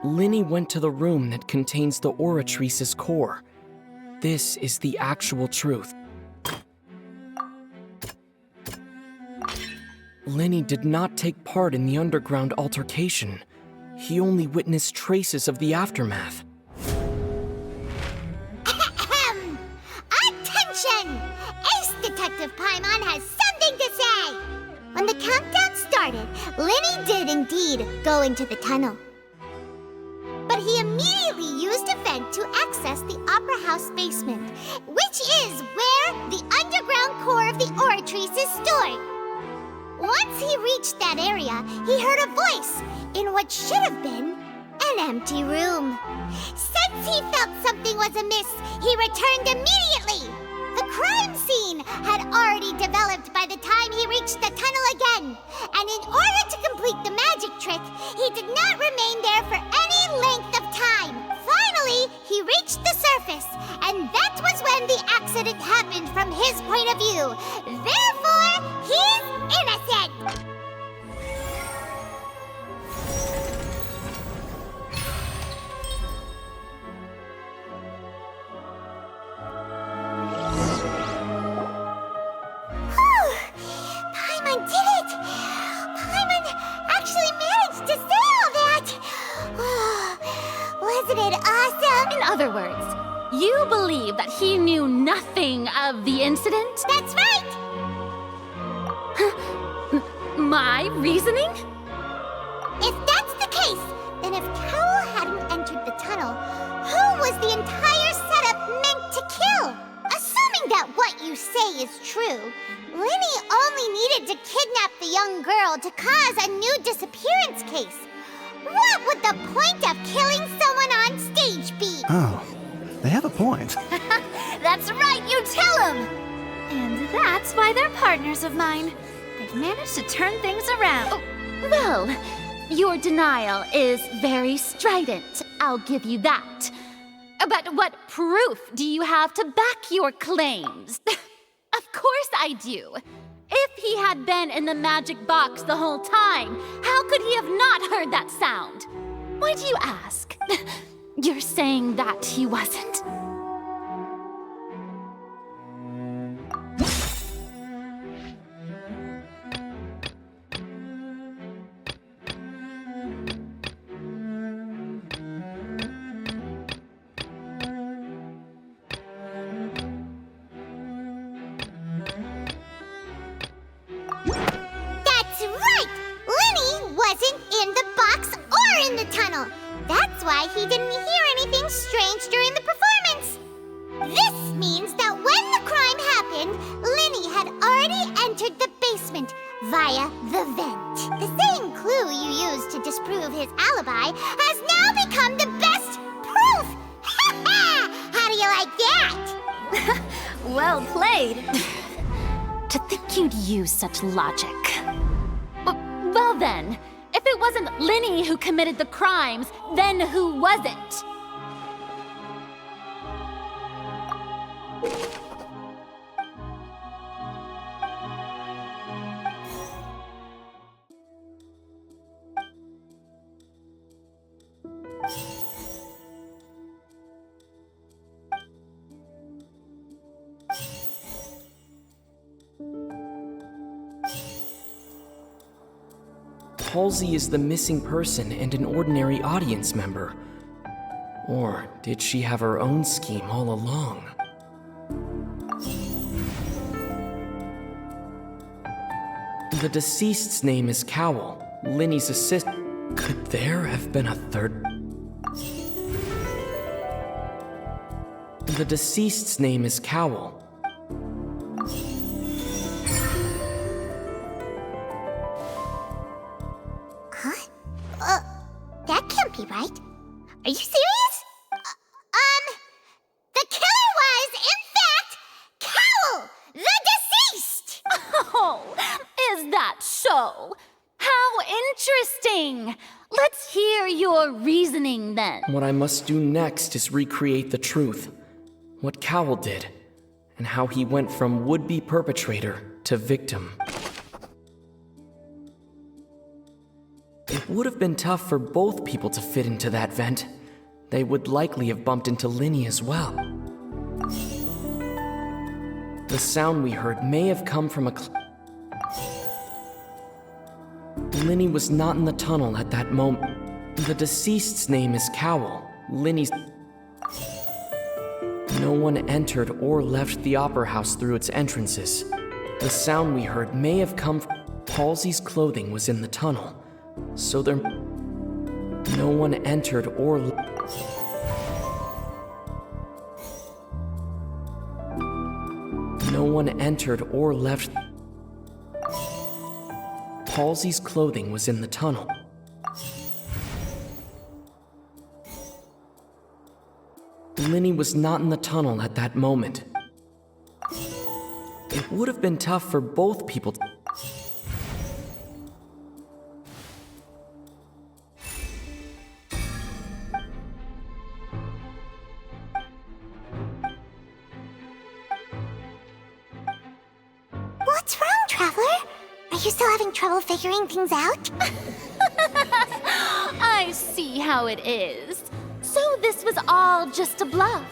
S17: Linny went to the room that contains the Oratrice's core. This is the actual truth. Linny did not take part in the underground altercation. He only witnessed traces of the aftermath.
S3: Attention! Ace Detective Paimon has something to say! When the countdown started, Linny did indeed go into the tunnel. But he immediately used a vent to access the Opera House basement, which is where the underground core of the Oratrice is stored. Once he reached that area, he heard a voice in what should have been an empty room. Since he felt something was amiss, he returned immediately. The crime scene had already developed by the time he reached the tunnel again, and in order to complete the magic trick, he did not remain there for any length of time. Finally, he reached the surface, and that was when the accident happened from his point of view. Therefore, he's innocent! Paimon did it! Paimon actually managed to say all that! Wasn't it awesome?
S13: In other words, you believe that he knew nothing of the incident?
S3: That's right!
S13: My reasoning?
S3: If that's the case, then if Cowell hadn't entered the tunnel, who was the entire setup meant to kill? Assuming that what you say is true, Linny only needed to kidnap the young girl to cause a new disappearance case. What would the point of killing someone on stage be?
S12: Oh, they have a point.
S10: That's right, you tell him! And that's why they're partners of mine. They've managed to turn things around.
S13: Oh, well, your denial is very strident, I'll give you that. But what proof do you have to back your claims? Of course I do. If he had been in the magic box the whole time, how could he have not heard that sound? Why do you ask? You're saying that he wasn't?
S3: That's why he didn't hear anything strange during the performance. This means that when the crime happened, Linny had already entered the basement via the vent. The same clue you used to disprove his alibi has now become the best proof! Ha ha! How do you like that?
S10: Well played.
S13: To think you'd use such logic. Well then, if it wasn't Linny who committed the crimes, then who was it?
S17: Halsey is the missing person and an ordinary audience member. Or did she have her own scheme all along? The deceased's name is Cowell, Linny's assistant. Could there have been a third? The deceased's name is Cowell.
S3: That can't be right. Are you serious? The killer was, in fact, Cowell, the deceased!
S13: Oh, is that so? How interesting! Let's hear your reasoning then.
S17: What I must do next is recreate the truth. What Cowell did, and how he went from would-be perpetrator to victim. It would have been tough for both people to fit into that vent. They would likely have bumped into Linny as well. The sound we heard may have come from Linny was not in the tunnel at that moment. The deceased's name is Cowell. Linny's... No one entered or left the Opera House through its entrances. The sound we heard may have come from... Halsey's clothing was in the tunnel. So there... No one entered or... No one entered or left... Halsey's clothing was in the tunnel. Linny was not in the tunnel at that moment. It would have been tough for both people to...
S3: What's wrong, Traveler? Are you still having trouble figuring things out?
S13: I see how it is. So this was all just a bluff.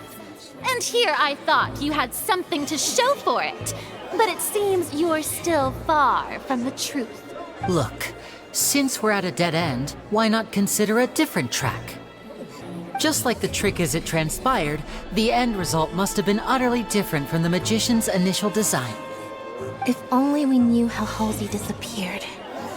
S13: And here I thought you had something to show for it. But it seems you're still far from the truth.
S9: Look, since we're at a dead end, why not consider a different track? Just like the trick as it transpired, the end result must have been utterly different from the magician's initial design.
S6: If only we knew how Halsey disappeared.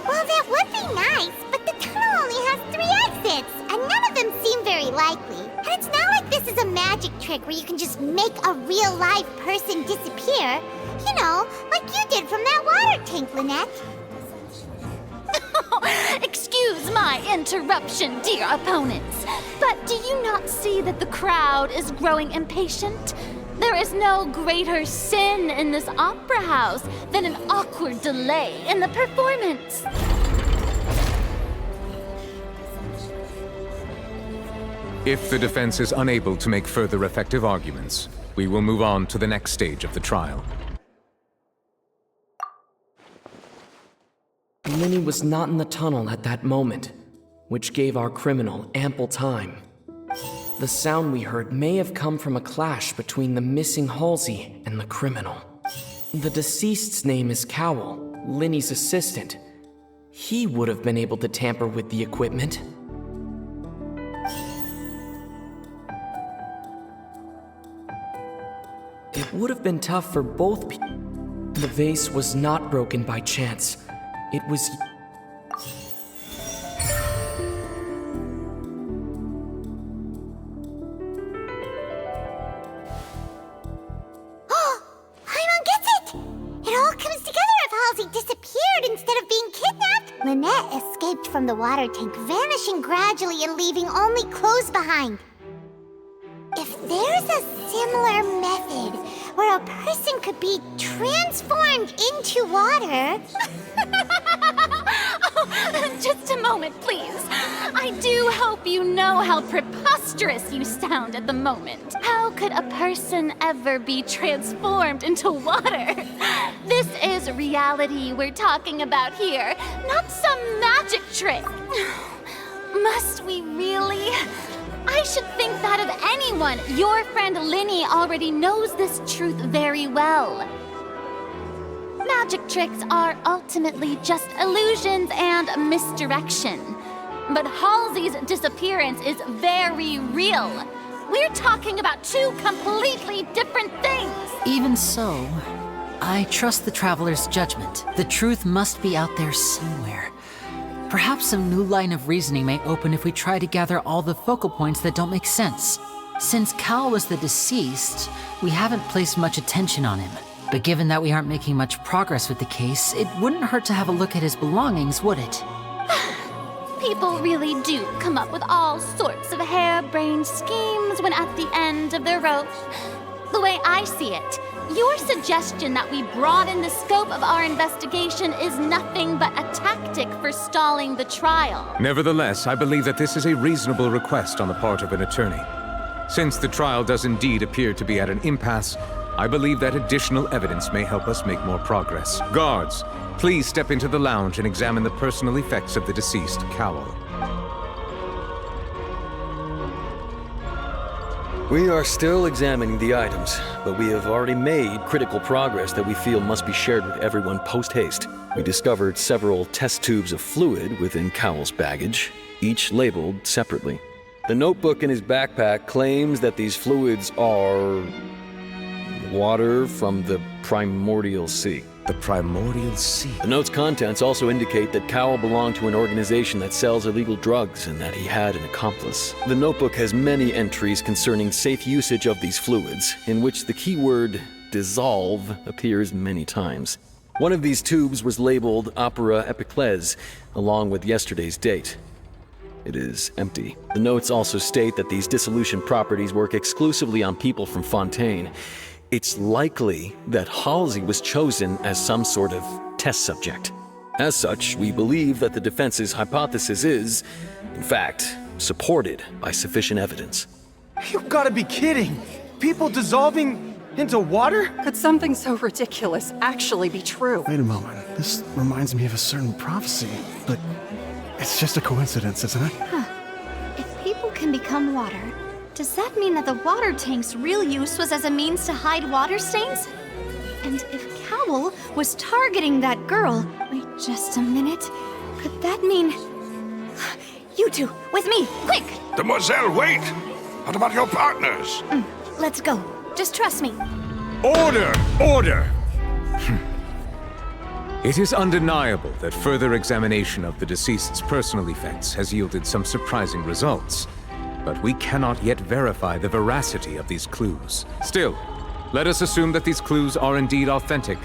S3: Well, that would be nice, but the tunnel only has 3 exits, and none of them seem very likely. And it's not like this is a magic trick where you can just make a real live person disappear. You know, like you did from that water tank, Lynette.
S13: Excuse my interruption, dear opponents. But do you not see that the crowd is growing impatient? There is no greater sin in this opera house than an awkward delay in the performance.
S14: If the defense is unable to make further effective arguments, we will move on to the next stage of the trial.
S17: Linny was not in the tunnel at that moment, which gave our criminal ample time. The sound we heard may have come from a clash between the missing Halsey and the criminal. The deceased's name is Cowell, Linny's assistant. He would have been able to tamper with the equipment. It would have been tough for both people. The vase was not broken by chance. It was...
S3: Lynette escaped from the water tank, vanishing gradually and leaving only clothes behind. If there's a similar method where a person could be transformed into water.
S13: Oh, just a moment, please. I do hope you know how preposterous you sound at the moment. How could a person ever be transformed into water? This is reality we're talking about here, not some magic trick. Must we really? I should think that of anyone. Your friend Linny already knows this truth very well. Magic tricks are ultimately just illusions and misdirection. But Halsey's disappearance is very real. We're talking about two completely different things.
S9: Even so, I trust the Traveler's judgment. The truth must be out there somewhere. Perhaps some new line of reasoning may open if we try to gather all the focal points that don't make sense. Since Cal was the deceased, we haven't placed much attention on him. But given that we aren't making much progress with the case, it wouldn't hurt to have a look at his belongings, would it?
S13: People really do come up with all sorts of harebrained schemes when at the end of their rope. The way I see it, your suggestion that we broaden the scope of our investigation is nothing but a tactic for stalling the trial.
S14: Nevertheless, I believe that this is a reasonable request on the part of an attorney. Since the trial does indeed appear to be at an impasse, I believe that additional evidence may help us make more progress. Guards, please step into the lounge and examine the personal effects of the deceased Cowell.
S18: We are still examining the items, but we have already made critical progress that we feel must be shared with everyone post-haste. We discovered several test tubes of fluid within Cowell's baggage, each labeled separately. The notebook in his backpack claims that these fluids are water from the primordial sea.
S1: The primordial sea?
S18: The note's contents also indicate that Cowell belonged to an organization that sells illegal drugs and that he had an accomplice. The notebook has many entries concerning safe usage of these fluids, in which the keyword dissolve appears many times. One of these tubes was labeled Opera Epiclese, along with yesterday's date. It is empty. The notes also state that these dissolution properties work exclusively on people from Fontaine. It's likely that Halsey was chosen as some sort of test subject. As such, we believe that the defense's hypothesis is, in fact, supported by sufficient evidence.
S19: You've got to be kidding! People dissolving into water?
S16: Could something so ridiculous actually be true?
S12: Wait a moment. This reminds me of a certain prophecy, but it's just a coincidence, isn't it?
S10: Huh. If people can become water, does that mean that the water tank's real use was as a means to hide water stains? And if Cowell was targeting that girl... Wait just a minute. Could that mean... You two, with me, quick!
S11: Demoiselle, wait! What about your partners?
S10: Let's go. Just trust me.
S14: Order! Order! It is undeniable that further examination of the deceased's personal effects has yielded some surprising results. But we cannot yet verify the veracity of these clues. Still, let us assume that these clues are indeed authentic,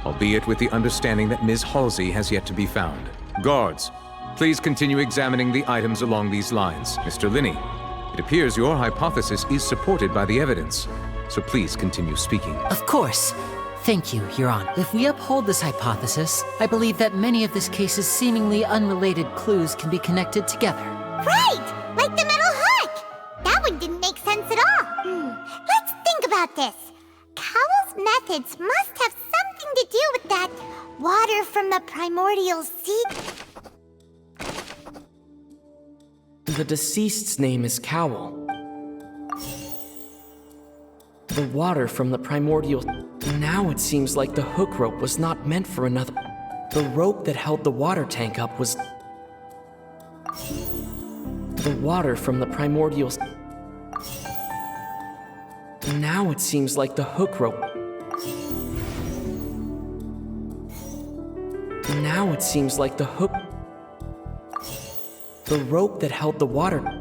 S14: albeit with the understanding that Ms. Halsey has yet to be found. Guards, please continue examining the items along these lines. Mr. Linney, it appears your hypothesis is supported by the evidence, so please continue speaking.
S9: Of course. Thank you, Your Honor. If we uphold this hypothesis, I believe that many of this case's seemingly unrelated clues can be connected together.
S3: Right! Like the metal hook! That one didn't make sense at all. Let's think about this. Cowell's methods must have something to do with that water from the primordial sea.
S17: The deceased's name is Cowell. The water from the primordial... Now it seems like the hook rope was not meant for another... The rope that held the water tank up was... The water from the primordial... Now it seems like the hook rope... Now it seems like the hook... The rope that held the water...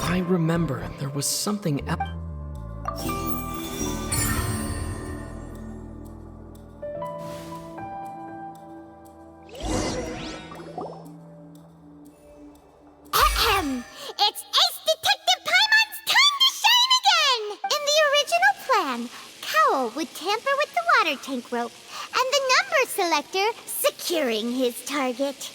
S17: I remember there was something else.
S3: It's Ace Detective Paimon's time water tank rope, and the number selector securing his target.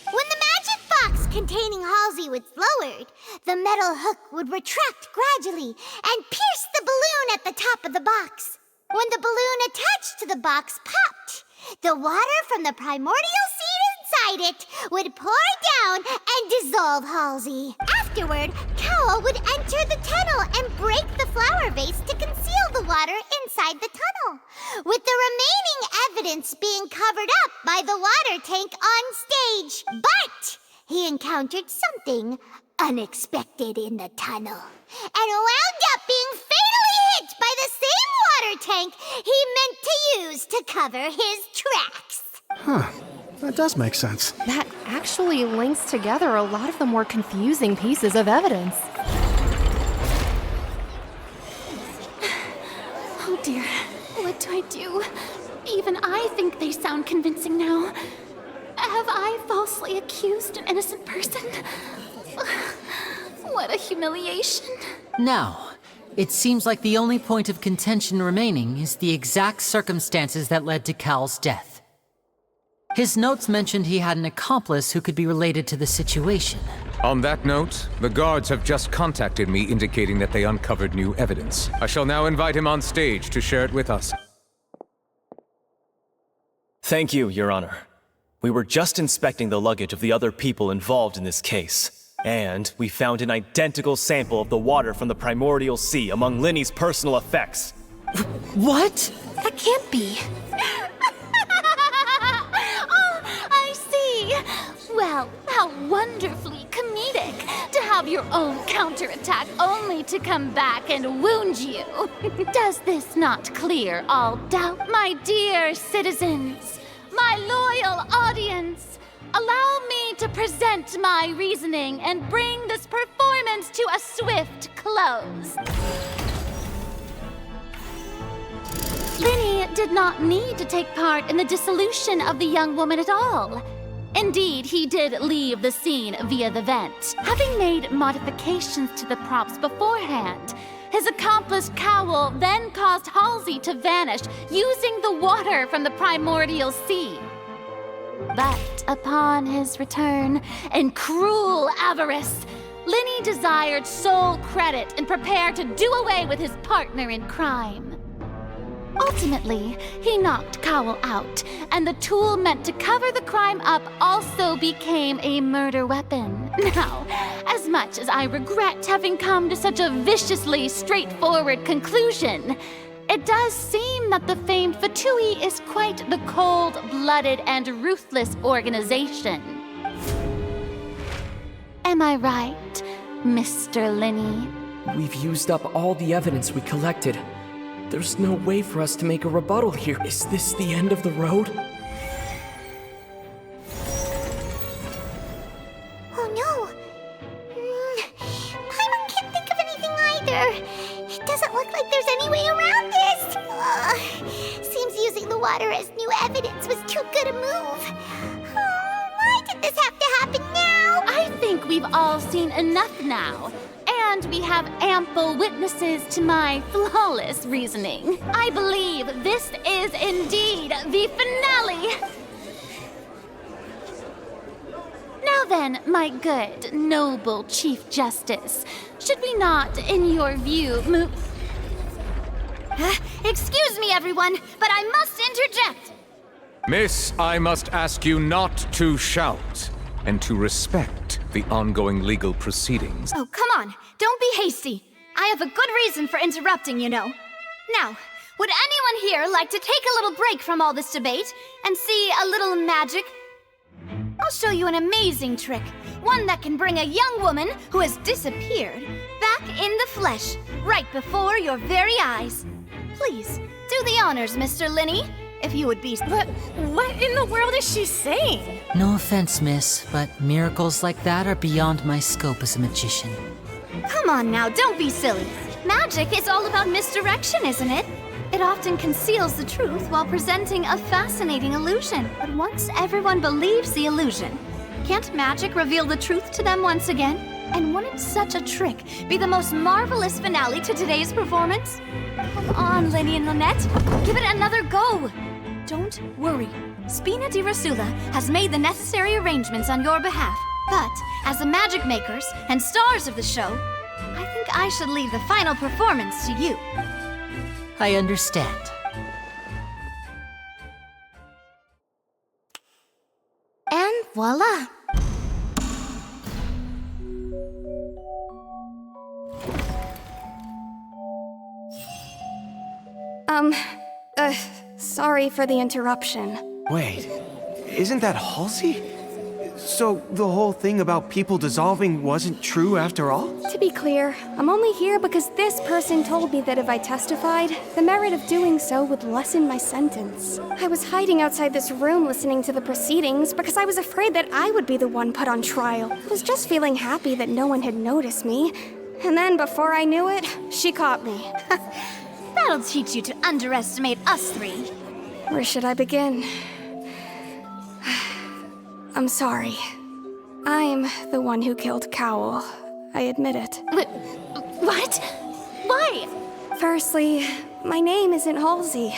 S3: When the magic box containing Halsey was lowered, the metal hook would retract gradually and pierce the balloon at the top of the box. When the balloon attached to the box popped, the water from the primordial seed inside it would pour down and dissolve Halsey. Afterward, Cowl would enter the tunnel and break the flower vase to conceal the water inside the tunnel, with the remaining evidence being covered up by the water tank on stage. But he encountered something unexpected in the tunnel and wound up being fatally hit by the same water tank he meant to use to cover his tracks.
S12: Huh. That does make sense.
S15: That actually links together a lot of the more confusing pieces of evidence.
S13: Oh dear, what do I do? Even I think they sound convincing now. Have I falsely accused an innocent person? What a humiliation.
S9: Now, it seems like the only point of contention remaining is the exact circumstances that led to Cal's death. His notes mentioned he had an accomplice who could be related to the situation.
S14: On that note, the guards have just contacted me indicating that they uncovered new evidence. I shall now invite him on stage to share it with us.
S2: Thank you, Your Honor. We were just inspecting the luggage of the other people involved in this case, and we found an identical sample of the water from the primordial sea among Linny's personal effects.
S9: What?
S13: That can't be. I see. Well, how wonderfully comedic to have your own counterattack only to come back and wound you. Does this not clear all doubt, my dear citizens? My loyal audience, allow me to present my reasoning and bring this performance to a swift close. Linny did not need to take part in the dissolution of the young woman at all. Indeed, he did leave the scene via the vent, having made modifications to the props beforehand. His accomplice Cowl then caused Halsey to vanish using the water from the primordial sea. But upon his return, in cruel avarice, Linny desired sole credit and prepared to do away with his partner in crime. Ultimately, he knocked Cowl out, and the tool meant to cover the crime up also became a murder weapon. Now, as much as I regret having come to such a viciously straightforward conclusion, it does seem that the famed Fatui is quite the cold-blooded and ruthless organization. Am I right, Mr. Linny?
S17: We've used up all the evidence we collected. There's no way for us to make a rebuttal here. Is this the end of the road?
S3: Oh no! Paimon can't think of anything either. It doesn't look like there's any way around this. Seems using the water as new evidence was too good a move. Why did this have to happen now?
S13: I think we've all seen enough now. And we have ample witnesses to my flawless reasoning. I believe this is indeed the finale. Now then, my good, noble Chief Justice, should we not, in your view, move...
S10: Excuse me, everyone, but I must interject.
S14: Miss, I must ask you not to shout and to respect the ongoing legal proceedings.
S10: Oh, come on. Don't be hasty. I have a good reason for interrupting, you know. Now, would anyone here like to take a little break from all this debate and see a little magic? I'll show you an amazing trick. One that can bring a young woman who has disappeared back in the flesh, right before your very eyes. Please, do the honors, Mr. Linny, if you would be...
S7: What in the world is she saying?
S9: No offense, miss, but miracles like that are beyond my scope as a magician.
S10: Come on now, don't be silly. Magic is all about misdirection, isn't it? It often conceals the truth while presenting a fascinating illusion. But once everyone believes the illusion, can't magic reveal the truth to them once again? And wouldn't such a trick be the most marvelous finale to today's performance? Come on, Lenny and Lynette. Give it another go. Don't worry. Spina di Rasula has made the necessary arrangements on your behalf. But as the magic makers and stars of the show, I think I should leave the final performance to you.
S9: I understand.
S6: And voila!
S15: Sorry for the interruption.
S19: Wait, isn't that Halsey? So the whole thing about people dissolving wasn't true after all?
S15: To be clear, I'm only here because this person told me that if I testified, the merit of doing so would lessen my sentence. I was hiding outside this room listening to the proceedings because I was afraid that I would be the one put on trial. I was just feeling happy that no one had noticed me. And then before I knew it, she caught me.
S10: That'll teach you to underestimate us three.
S15: Where should I begin? I'm sorry. I'm the one who killed Cowell. I admit it.
S10: What? Why?
S15: Firstly, my name isn't Halsey.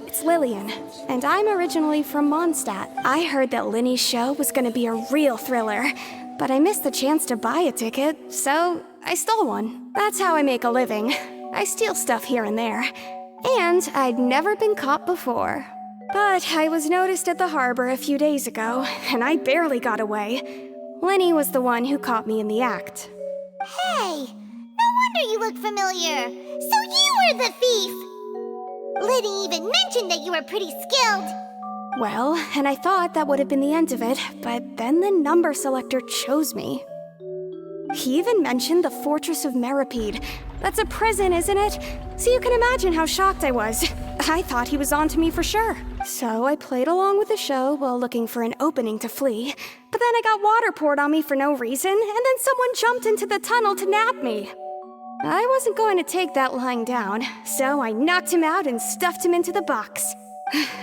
S15: It's Lillian, and I'm originally from Mondstadt. I heard that Linny's show was gonna be a real thriller, but I missed the chance to buy a ticket, so I stole one. That's how I make a living. I steal stuff here and there. And I'd never been caught before. But I was noticed at the harbor a few days ago, and I barely got away. Lenny was the one who caught me in the act.
S3: Hey, no wonder you look familiar. So you were the thief! Liddy even mentioned that you were pretty skilled.
S15: Well, and I thought that would have been the end of it, but then the number selector chose me. He even mentioned the Fortress of Meripede. That's a prison, isn't it? So you can imagine how shocked I was. I thought he was on to me for sure. So I played along with the show while looking for an opening to flee. But then I got water poured on me for no reason, and then someone jumped into the tunnel to nab me. I wasn't going to take that lying down, so I knocked him out and stuffed him into the box.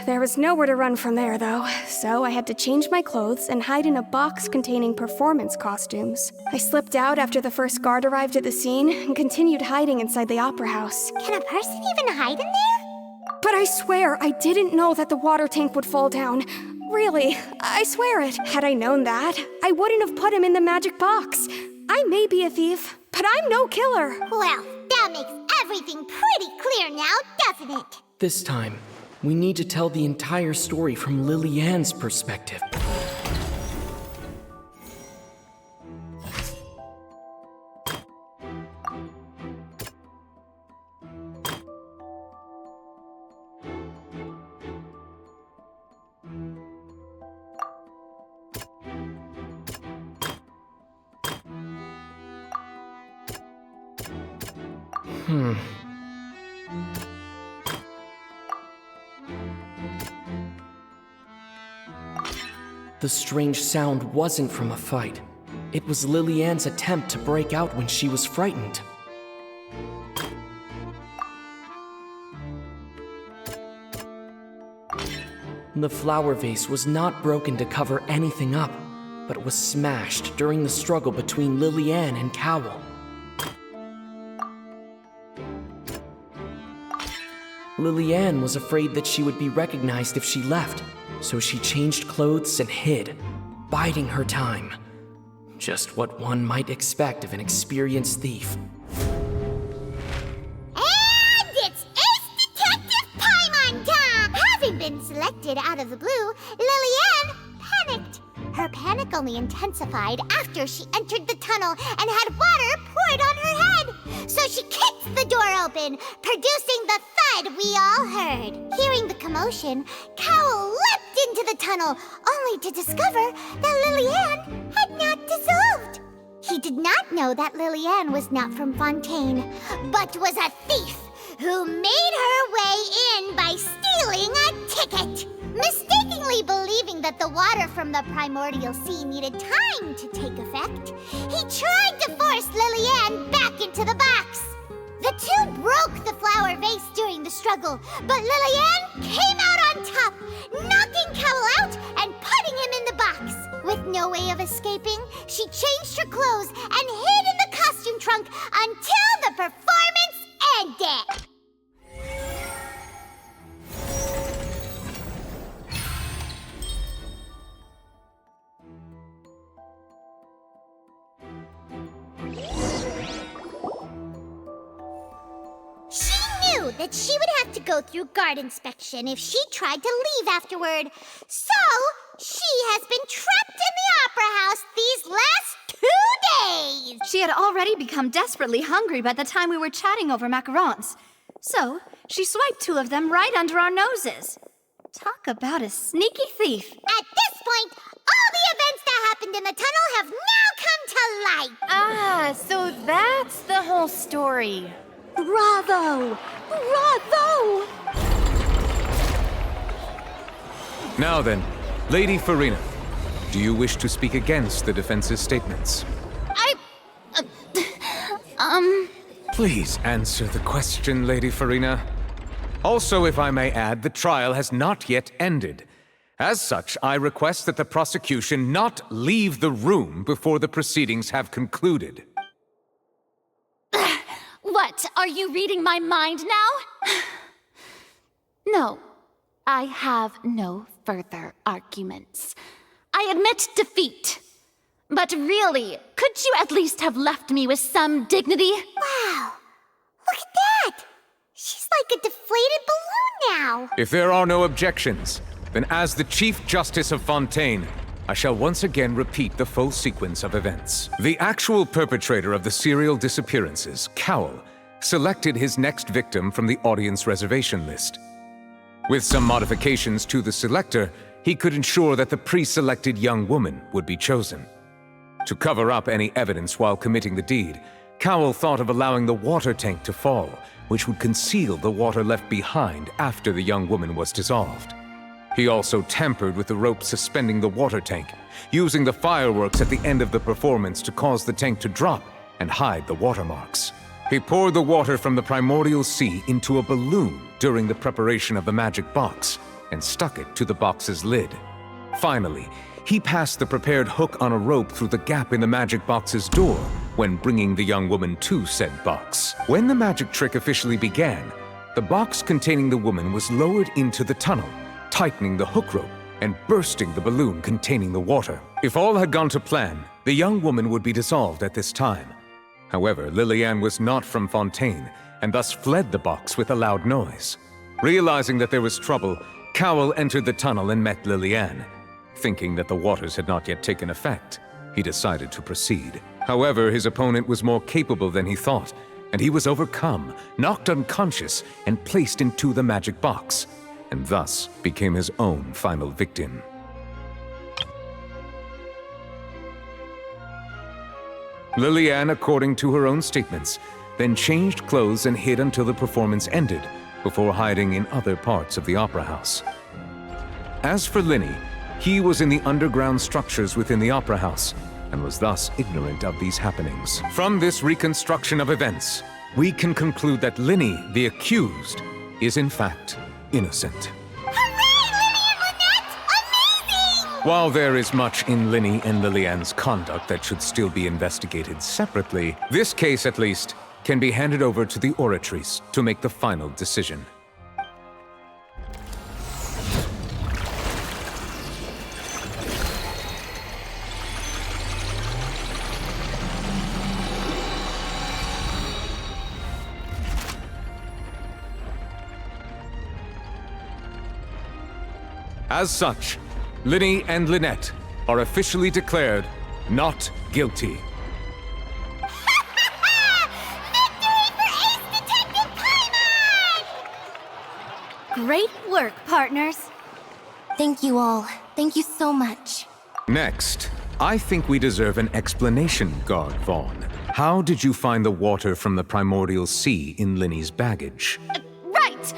S15: There was nowhere to run from there, though, so I had to change my clothes and hide in a box containing performance costumes. I slipped out after the first guard arrived at the scene and continued hiding inside the opera house.
S3: Can a person even hide in there?
S15: But I swear I didn't know that the water tank would fall down. Really, I swear it. Had I known that, I wouldn't have put him in the magic box. I may be a thief, but I'm no killer.
S3: Well, that makes everything pretty clear now, doesn't it?
S17: This time, we need to tell the entire story from Lily-Ann's perspective. The strange sound wasn't from a fight. It was Lily-Ann's attempt to break out when she was frightened. The flower vase was not broken to cover anything up, but was smashed during the struggle between Lily-Ann and Cowell. Lily-Ann was afraid that she would be recognized if she left, so she changed clothes and hid, biding her time. Just what one might expect of an experienced thief.
S3: And it's Ace Detective Paimon time! Having been selected out of the blue, Lily-Ann panicked. Her panic only intensified after she entered the tunnel and had water poured on her head. So she kicked the door open, producing the thud we all heard. Hearing the commotion, Cowell leapt into the tunnel, only to discover that Lily-Ann had not dissolved. He did not know that Lily-Ann was not from Fontaine, but was a thief who made her way in by stealing a ticket. Mistakenly believing that the water from the primordial sea needed time to take effect, he tried to force Lily-Ann back into the box. The two broke the flower vase during the struggle, but Lily-Ann came out on top, knocking Cowell out and putting him in the box. With no way of escaping, she changed her clothes and hid drunk until the performance ended. She knew that she would have to go through guard inspection if she tried to leave afterward. So, she has been trapped in the Opera House these last 2 days.
S10: She had already become desperately hungry by the time we were chatting over macarons. So, she swiped 2 of them right under our noses. Talk about a sneaky thief.
S3: At this point, all the events that happened in the tunnel have now come to light.
S7: Ah, so that's the whole story.
S15: Bravo! Bravo!
S14: Now then, Lady Farina, do you wish to speak against the defense's statements? Please answer the question, Lady Farina. Also, if I may add, the trial has not yet ended. As such, I request that the prosecution not leave the room before the proceedings have concluded.
S13: What? Are you reading my mind now? No, I have no further arguments. I admit defeat. But really, could you at least have left me with some dignity?
S3: Wow, look at that! She's like a deflated balloon now.
S14: If there are no objections, then as the Chief Justice of Fontaine, I shall once again repeat the full sequence of events. The actual perpetrator of the serial disappearances, Cowell, selected his next victim from the audience reservation list. With some modifications to the selector, he could ensure that the pre-selected young woman would be chosen. To cover up any evidence while committing the deed, Cowell thought of allowing the water tank to fall, which would conceal the water left behind after the young woman was dissolved. He also tampered with the rope suspending the water tank, using the fireworks at the end of the performance to cause the tank to drop and hide the watermarks. He poured the water from the primordial sea into a balloon during the preparation of the magic box and stuck it to the box's lid. Finally, he passed the prepared hook on a rope through the gap in the magic box's door when bringing the young woman to said box. When the magic trick officially began, the box containing the woman was lowered into the tunnel, tightening the hook rope and bursting the balloon containing the water. If all had gone to plan, the young woman would be dissolved at this time. However, Lillian was not from Fontaine and thus fled the box with a loud noise. Realizing that there was trouble, Cowell entered the tunnel and met Lillian. Thinking that the waters had not yet taken effect, he decided to proceed. However, his opponent was more capable than he thought, and he was overcome, knocked unconscious, and placed into the magic box, and thus became his own final victim. Lillian, according to her own statements, then changed clothes and hid until the performance ended, before hiding in other parts of the opera house. As for Linny, he was in the underground structures within the opera house, and was thus ignorant of these happenings. From this reconstruction of events, we can conclude that Linny, the accused, is in fact innocent. While there is much in Linny and Lillian's conduct that should still be investigated separately, this case at least can be handed over to the oratories to make the final decision. As such, Linny and Lynette are officially declared not guilty.
S10: Great work, partners.
S6: Thank you all. Thank you so much.
S14: Next, I think we deserve an explanation, Guard Vaughn. How did you find the water from the primordial sea in Linny's baggage?
S13: Right!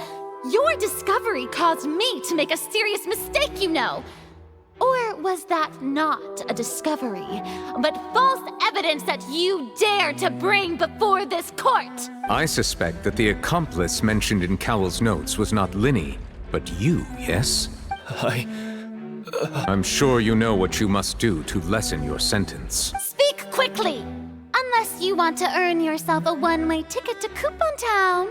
S13: Your discovery caused me to make a serious mistake, you know. Or was that not a discovery, but false evidence that you dare to bring before this court?
S14: I suspect that the accomplice mentioned in Cowell's notes was not Linny, but you, yes? I'm sure you know what you must do to lessen your sentence.
S13: Speak quickly! Unless Unless you want to earn yourself a one-way ticket to Coupon Town.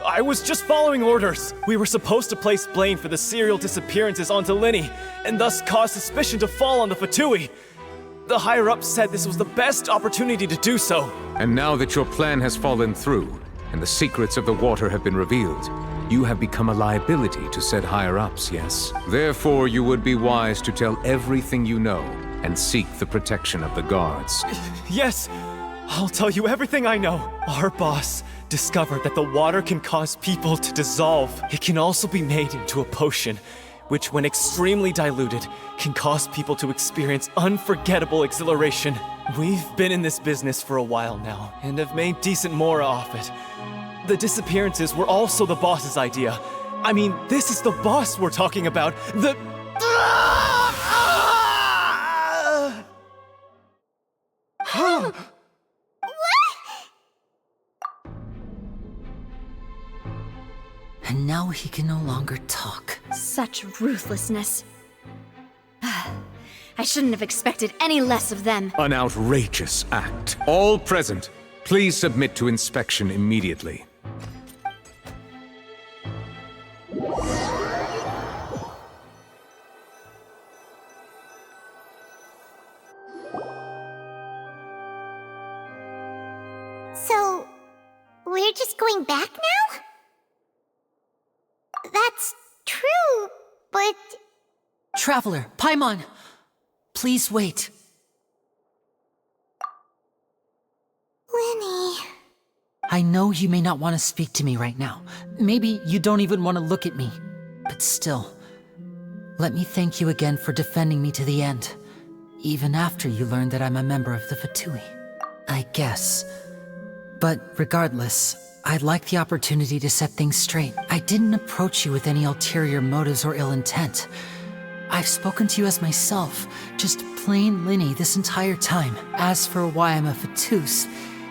S2: I was just following orders. We were supposed to place blame for the serial disappearances onto Linny, and thus cause suspicion to fall on the Fatui. The higher-ups said this was the best opportunity to do so.
S14: And now that your plan has fallen through, and the secrets of the water have been revealed, you have become a liability to said higher-ups, yes? Therefore, you would be wise to tell everything you know, and seek the protection of the guards.
S2: Yes, I'll tell you everything I know. Our boss discovered that the water can cause people to dissolve. It can also be made into a potion, which when extremely diluted, can cause people to experience unforgettable exhilaration. We've been in this business for a while now, and have made decent more off it. The disappearances were also the boss's idea. I mean, this is the boss we're talking about. The...
S9: And now he can no longer talk.
S10: Such ruthlessness. I shouldn't have expected any less of them.
S14: An outrageous act. All present, please submit to inspection immediately.
S3: So, we're just going back now? That's true, but...
S9: Traveler, Paimon, please wait.
S3: Linny...
S9: I know you may not want to speak to me right now. Maybe you don't even want to look at me. But still, let me thank you again for defending me to the end, even after you learned that I'm a member of the Fatui. I guess. But regardless, I'd like the opportunity to set things straight. I didn't approach you with any ulterior motives or ill intent. I've spoken to you as myself, just plain Linny this entire time. As for why I'm a Fatus,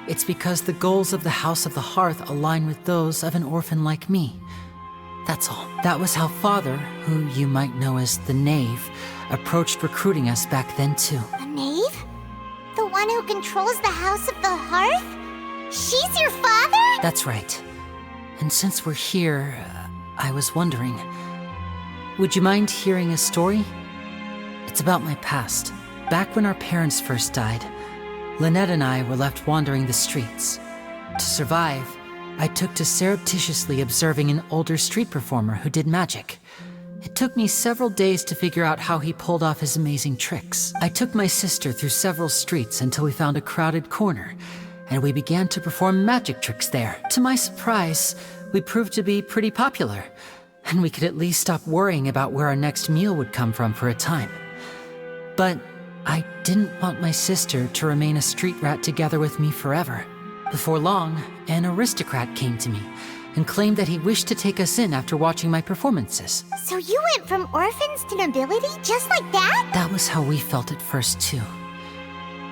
S9: it's because the goals of the House of the Hearth align with those of an orphan like me. That's all. That was how Father, who you might know as the Knave, approached recruiting us back then too.
S3: The Knave? The one who controls the House of the Hearth? She's your father?
S9: That's right. And since we're here, I was wondering, would you mind hearing a story? It's about my past. Back when our parents first died, Lynette and I were left wandering the streets. To survive, I took to surreptitiously observing an older street performer who did magic. It took me several days to figure out how he pulled off his amazing tricks. I took my sister through several streets until we found a crowded corner, and we began to perform magic tricks there. To my surprise, we proved to be pretty popular, and we could at least stop worrying about where our next meal would come from for a time. But I didn't want my sister to remain a street rat together with me forever. Before long, an aristocrat came to me and claimed that he wished to take us in after watching my performances.
S3: So you went from orphans to nobility just like that?
S9: That was how we felt at first too.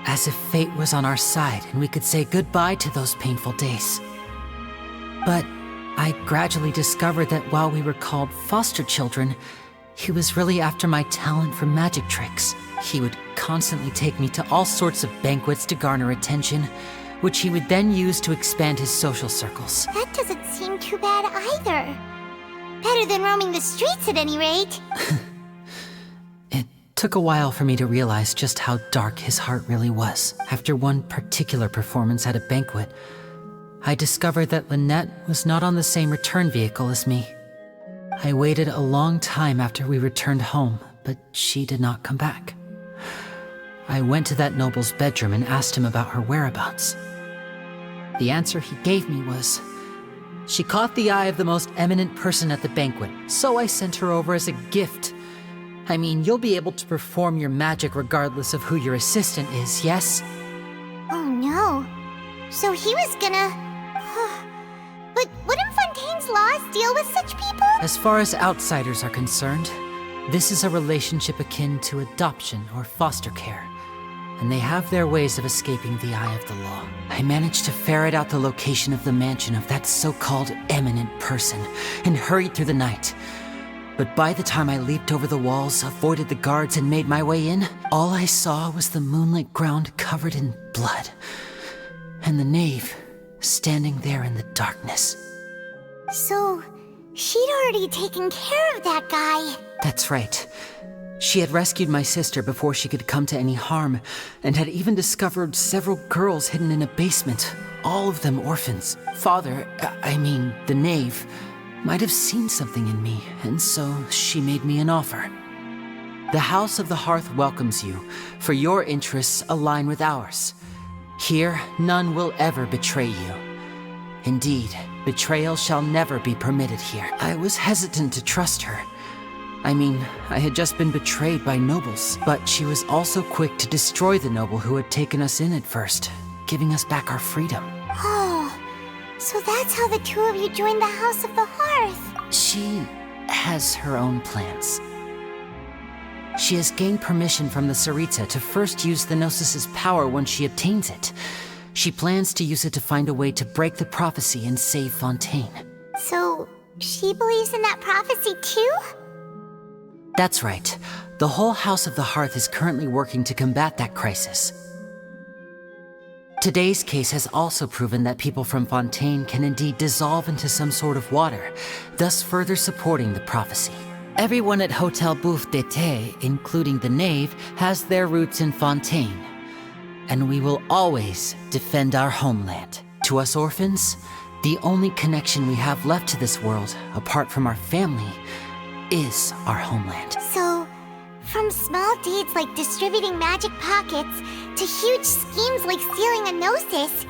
S9: As if fate was on our side and we could say goodbye to those painful days. But I gradually discovered that while we were called foster children, he was really after my talent for magic tricks. He would constantly take me to all sorts of banquets to garner attention, which he would then use to expand his social circles.
S3: That doesn't seem too bad either. Better than roaming the streets at any rate.
S9: It took a while for me to realize just how dark his heart really was. After one particular performance at a banquet, I discovered that Lynette was not on the same return vehicle as me. I waited a long time after we returned home, but she did not come back. I went to that noble's bedroom and asked him about her whereabouts. The answer he gave me was, she caught the eye of the most eminent person at the banquet, so I sent her over as a gift. I mean, you'll be able to perform your magic regardless of who your assistant is, yes?
S3: Oh no. So he was gonna... But wouldn't Fontaine's laws deal with such people?
S9: As far as outsiders are concerned, this is a relationship akin to adoption or foster care, and they have their ways of escaping the eye of the law. I managed to ferret out the location of the mansion of that so-called eminent person and hurried through the night. But by the time I leaped over the walls, avoided the guards, and made my way in, all I saw was the moonlit ground covered in blood. And the knave standing there in the darkness.
S3: So, she'd already taken care of that guy.
S9: That's right. She had rescued my sister before she could come to any harm, and had even discovered several girls hidden in a basement, all of them orphans. Father, the knave, might have seen something in me, and so she made me an offer. The House of the Hearth welcomes you, for your interests align with ours. Here, none will ever betray you. Indeed, betrayal shall never be permitted here. I was hesitant to trust her. I had just been betrayed by nobles, but she was also quick to destroy the noble who had taken us in at first, giving us back our freedom.
S3: Oh, so that's how the two of you joined the House of the Hearth.
S9: She has her own plans. She has gained permission from the Tsaritsa to first use the Gnosis' power when she obtains it. She plans to use it to find a way to break the prophecy and save Fontaine.
S3: So, she believes in that prophecy too?
S9: That's right. The whole House of the Hearth is currently working to combat that crisis. Today's case has also proven that people from Fontaine can indeed dissolve into some sort of water, thus further supporting the prophecy. Everyone at Hotel Bouffe d'été, including the knave, has their roots in Fontaine. And we will always defend our homeland. To us orphans, the only connection we have left to this world, apart from our family, is our homeland.
S3: So, from small deeds like distributing magic pockets to huge schemes like stealing a Gnosis,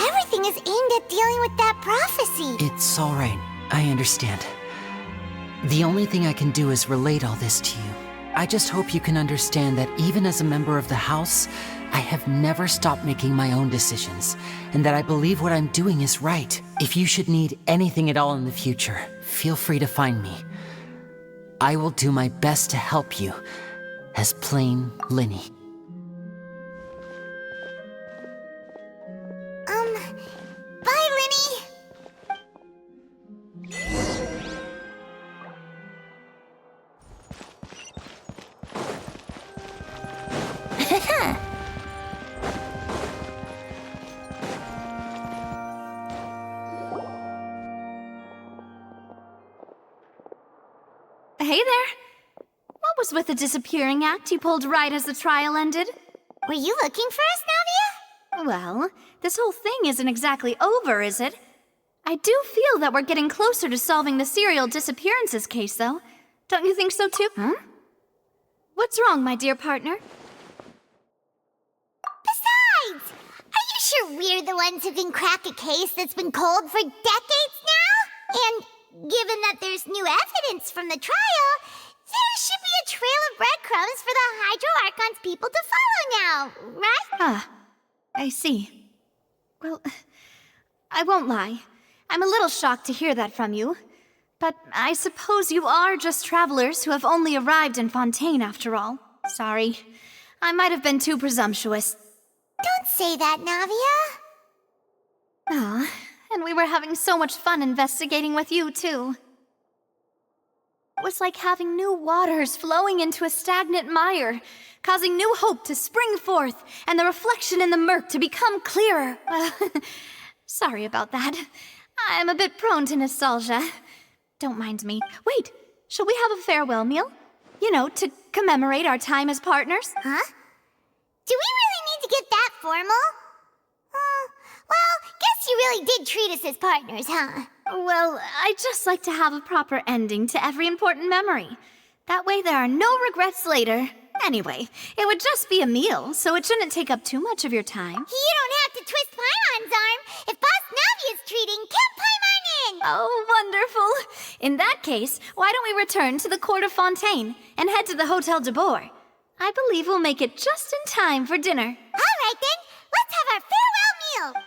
S3: everything is aimed at dealing with that prophecy.
S9: It's all right. I understand. The only thing I can do is relate all this to you. I just hope you can understand that even as a member of the House, I have never stopped making my own decisions, and that I believe what I'm doing is right. If you should need anything at all in the future, feel free to find me. I will do my best to help you, as plain Linny.
S3: Bye, Linny!
S10: Hey there. What was with the disappearing act you pulled right as the trial ended?
S3: Were you looking for us, Navia?
S10: Well, this whole thing isn't exactly over, is it? I do feel that we're getting closer to solving the serial disappearances case, though. Don't you think so, too? Huh? What's wrong, my dear partner?
S3: Besides, are you sure we're the ones who can crack a case that's been cold for decades now? And given that there's new evidence from the trial, there should be a trail of breadcrumbs for the Hydro Archon's people to follow now, right?
S10: Ah, I see. Well, I won't lie. I'm a little shocked to hear that from you. But I suppose you are just travelers who have only arrived in Fontaine after all. Sorry. I might have been too presumptuous.
S3: Don't say that, Navia.
S10: Ah, and we were having so much fun investigating with you, too. It was like having new waters flowing into a stagnant mire, causing new hope to spring forth, and the reflection in the murk to become clearer. Sorry about that. I'm a bit prone to nostalgia. Don't mind me. Wait, shall we have a farewell meal? You know, to commemorate our time as partners?
S3: Huh? Do we really need to get that formal? Well, guess you really did treat us as partners, huh?
S10: Well, I'd just like to have a proper ending to every important memory. That way there are no regrets later. Anyway, it would just be a meal, so it shouldn't take up too much of your time.
S3: You don't have to twist Paimon's arm. If Boss Navia's treating, count Paimon in!
S10: Oh, wonderful. In that case, why don't we return to the court of Fontaine and head to the Hotel de Boer? I believe we'll make it just in time for dinner.
S3: All right, then. Let's have our farewell meal.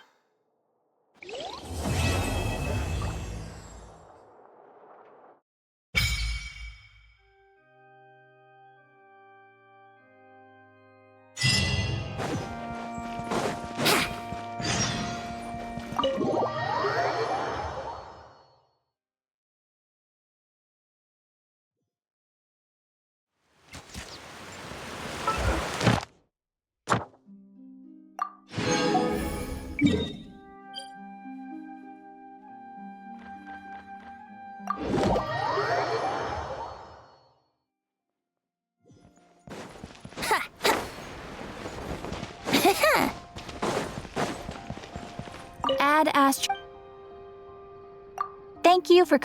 S13: Add Thank you for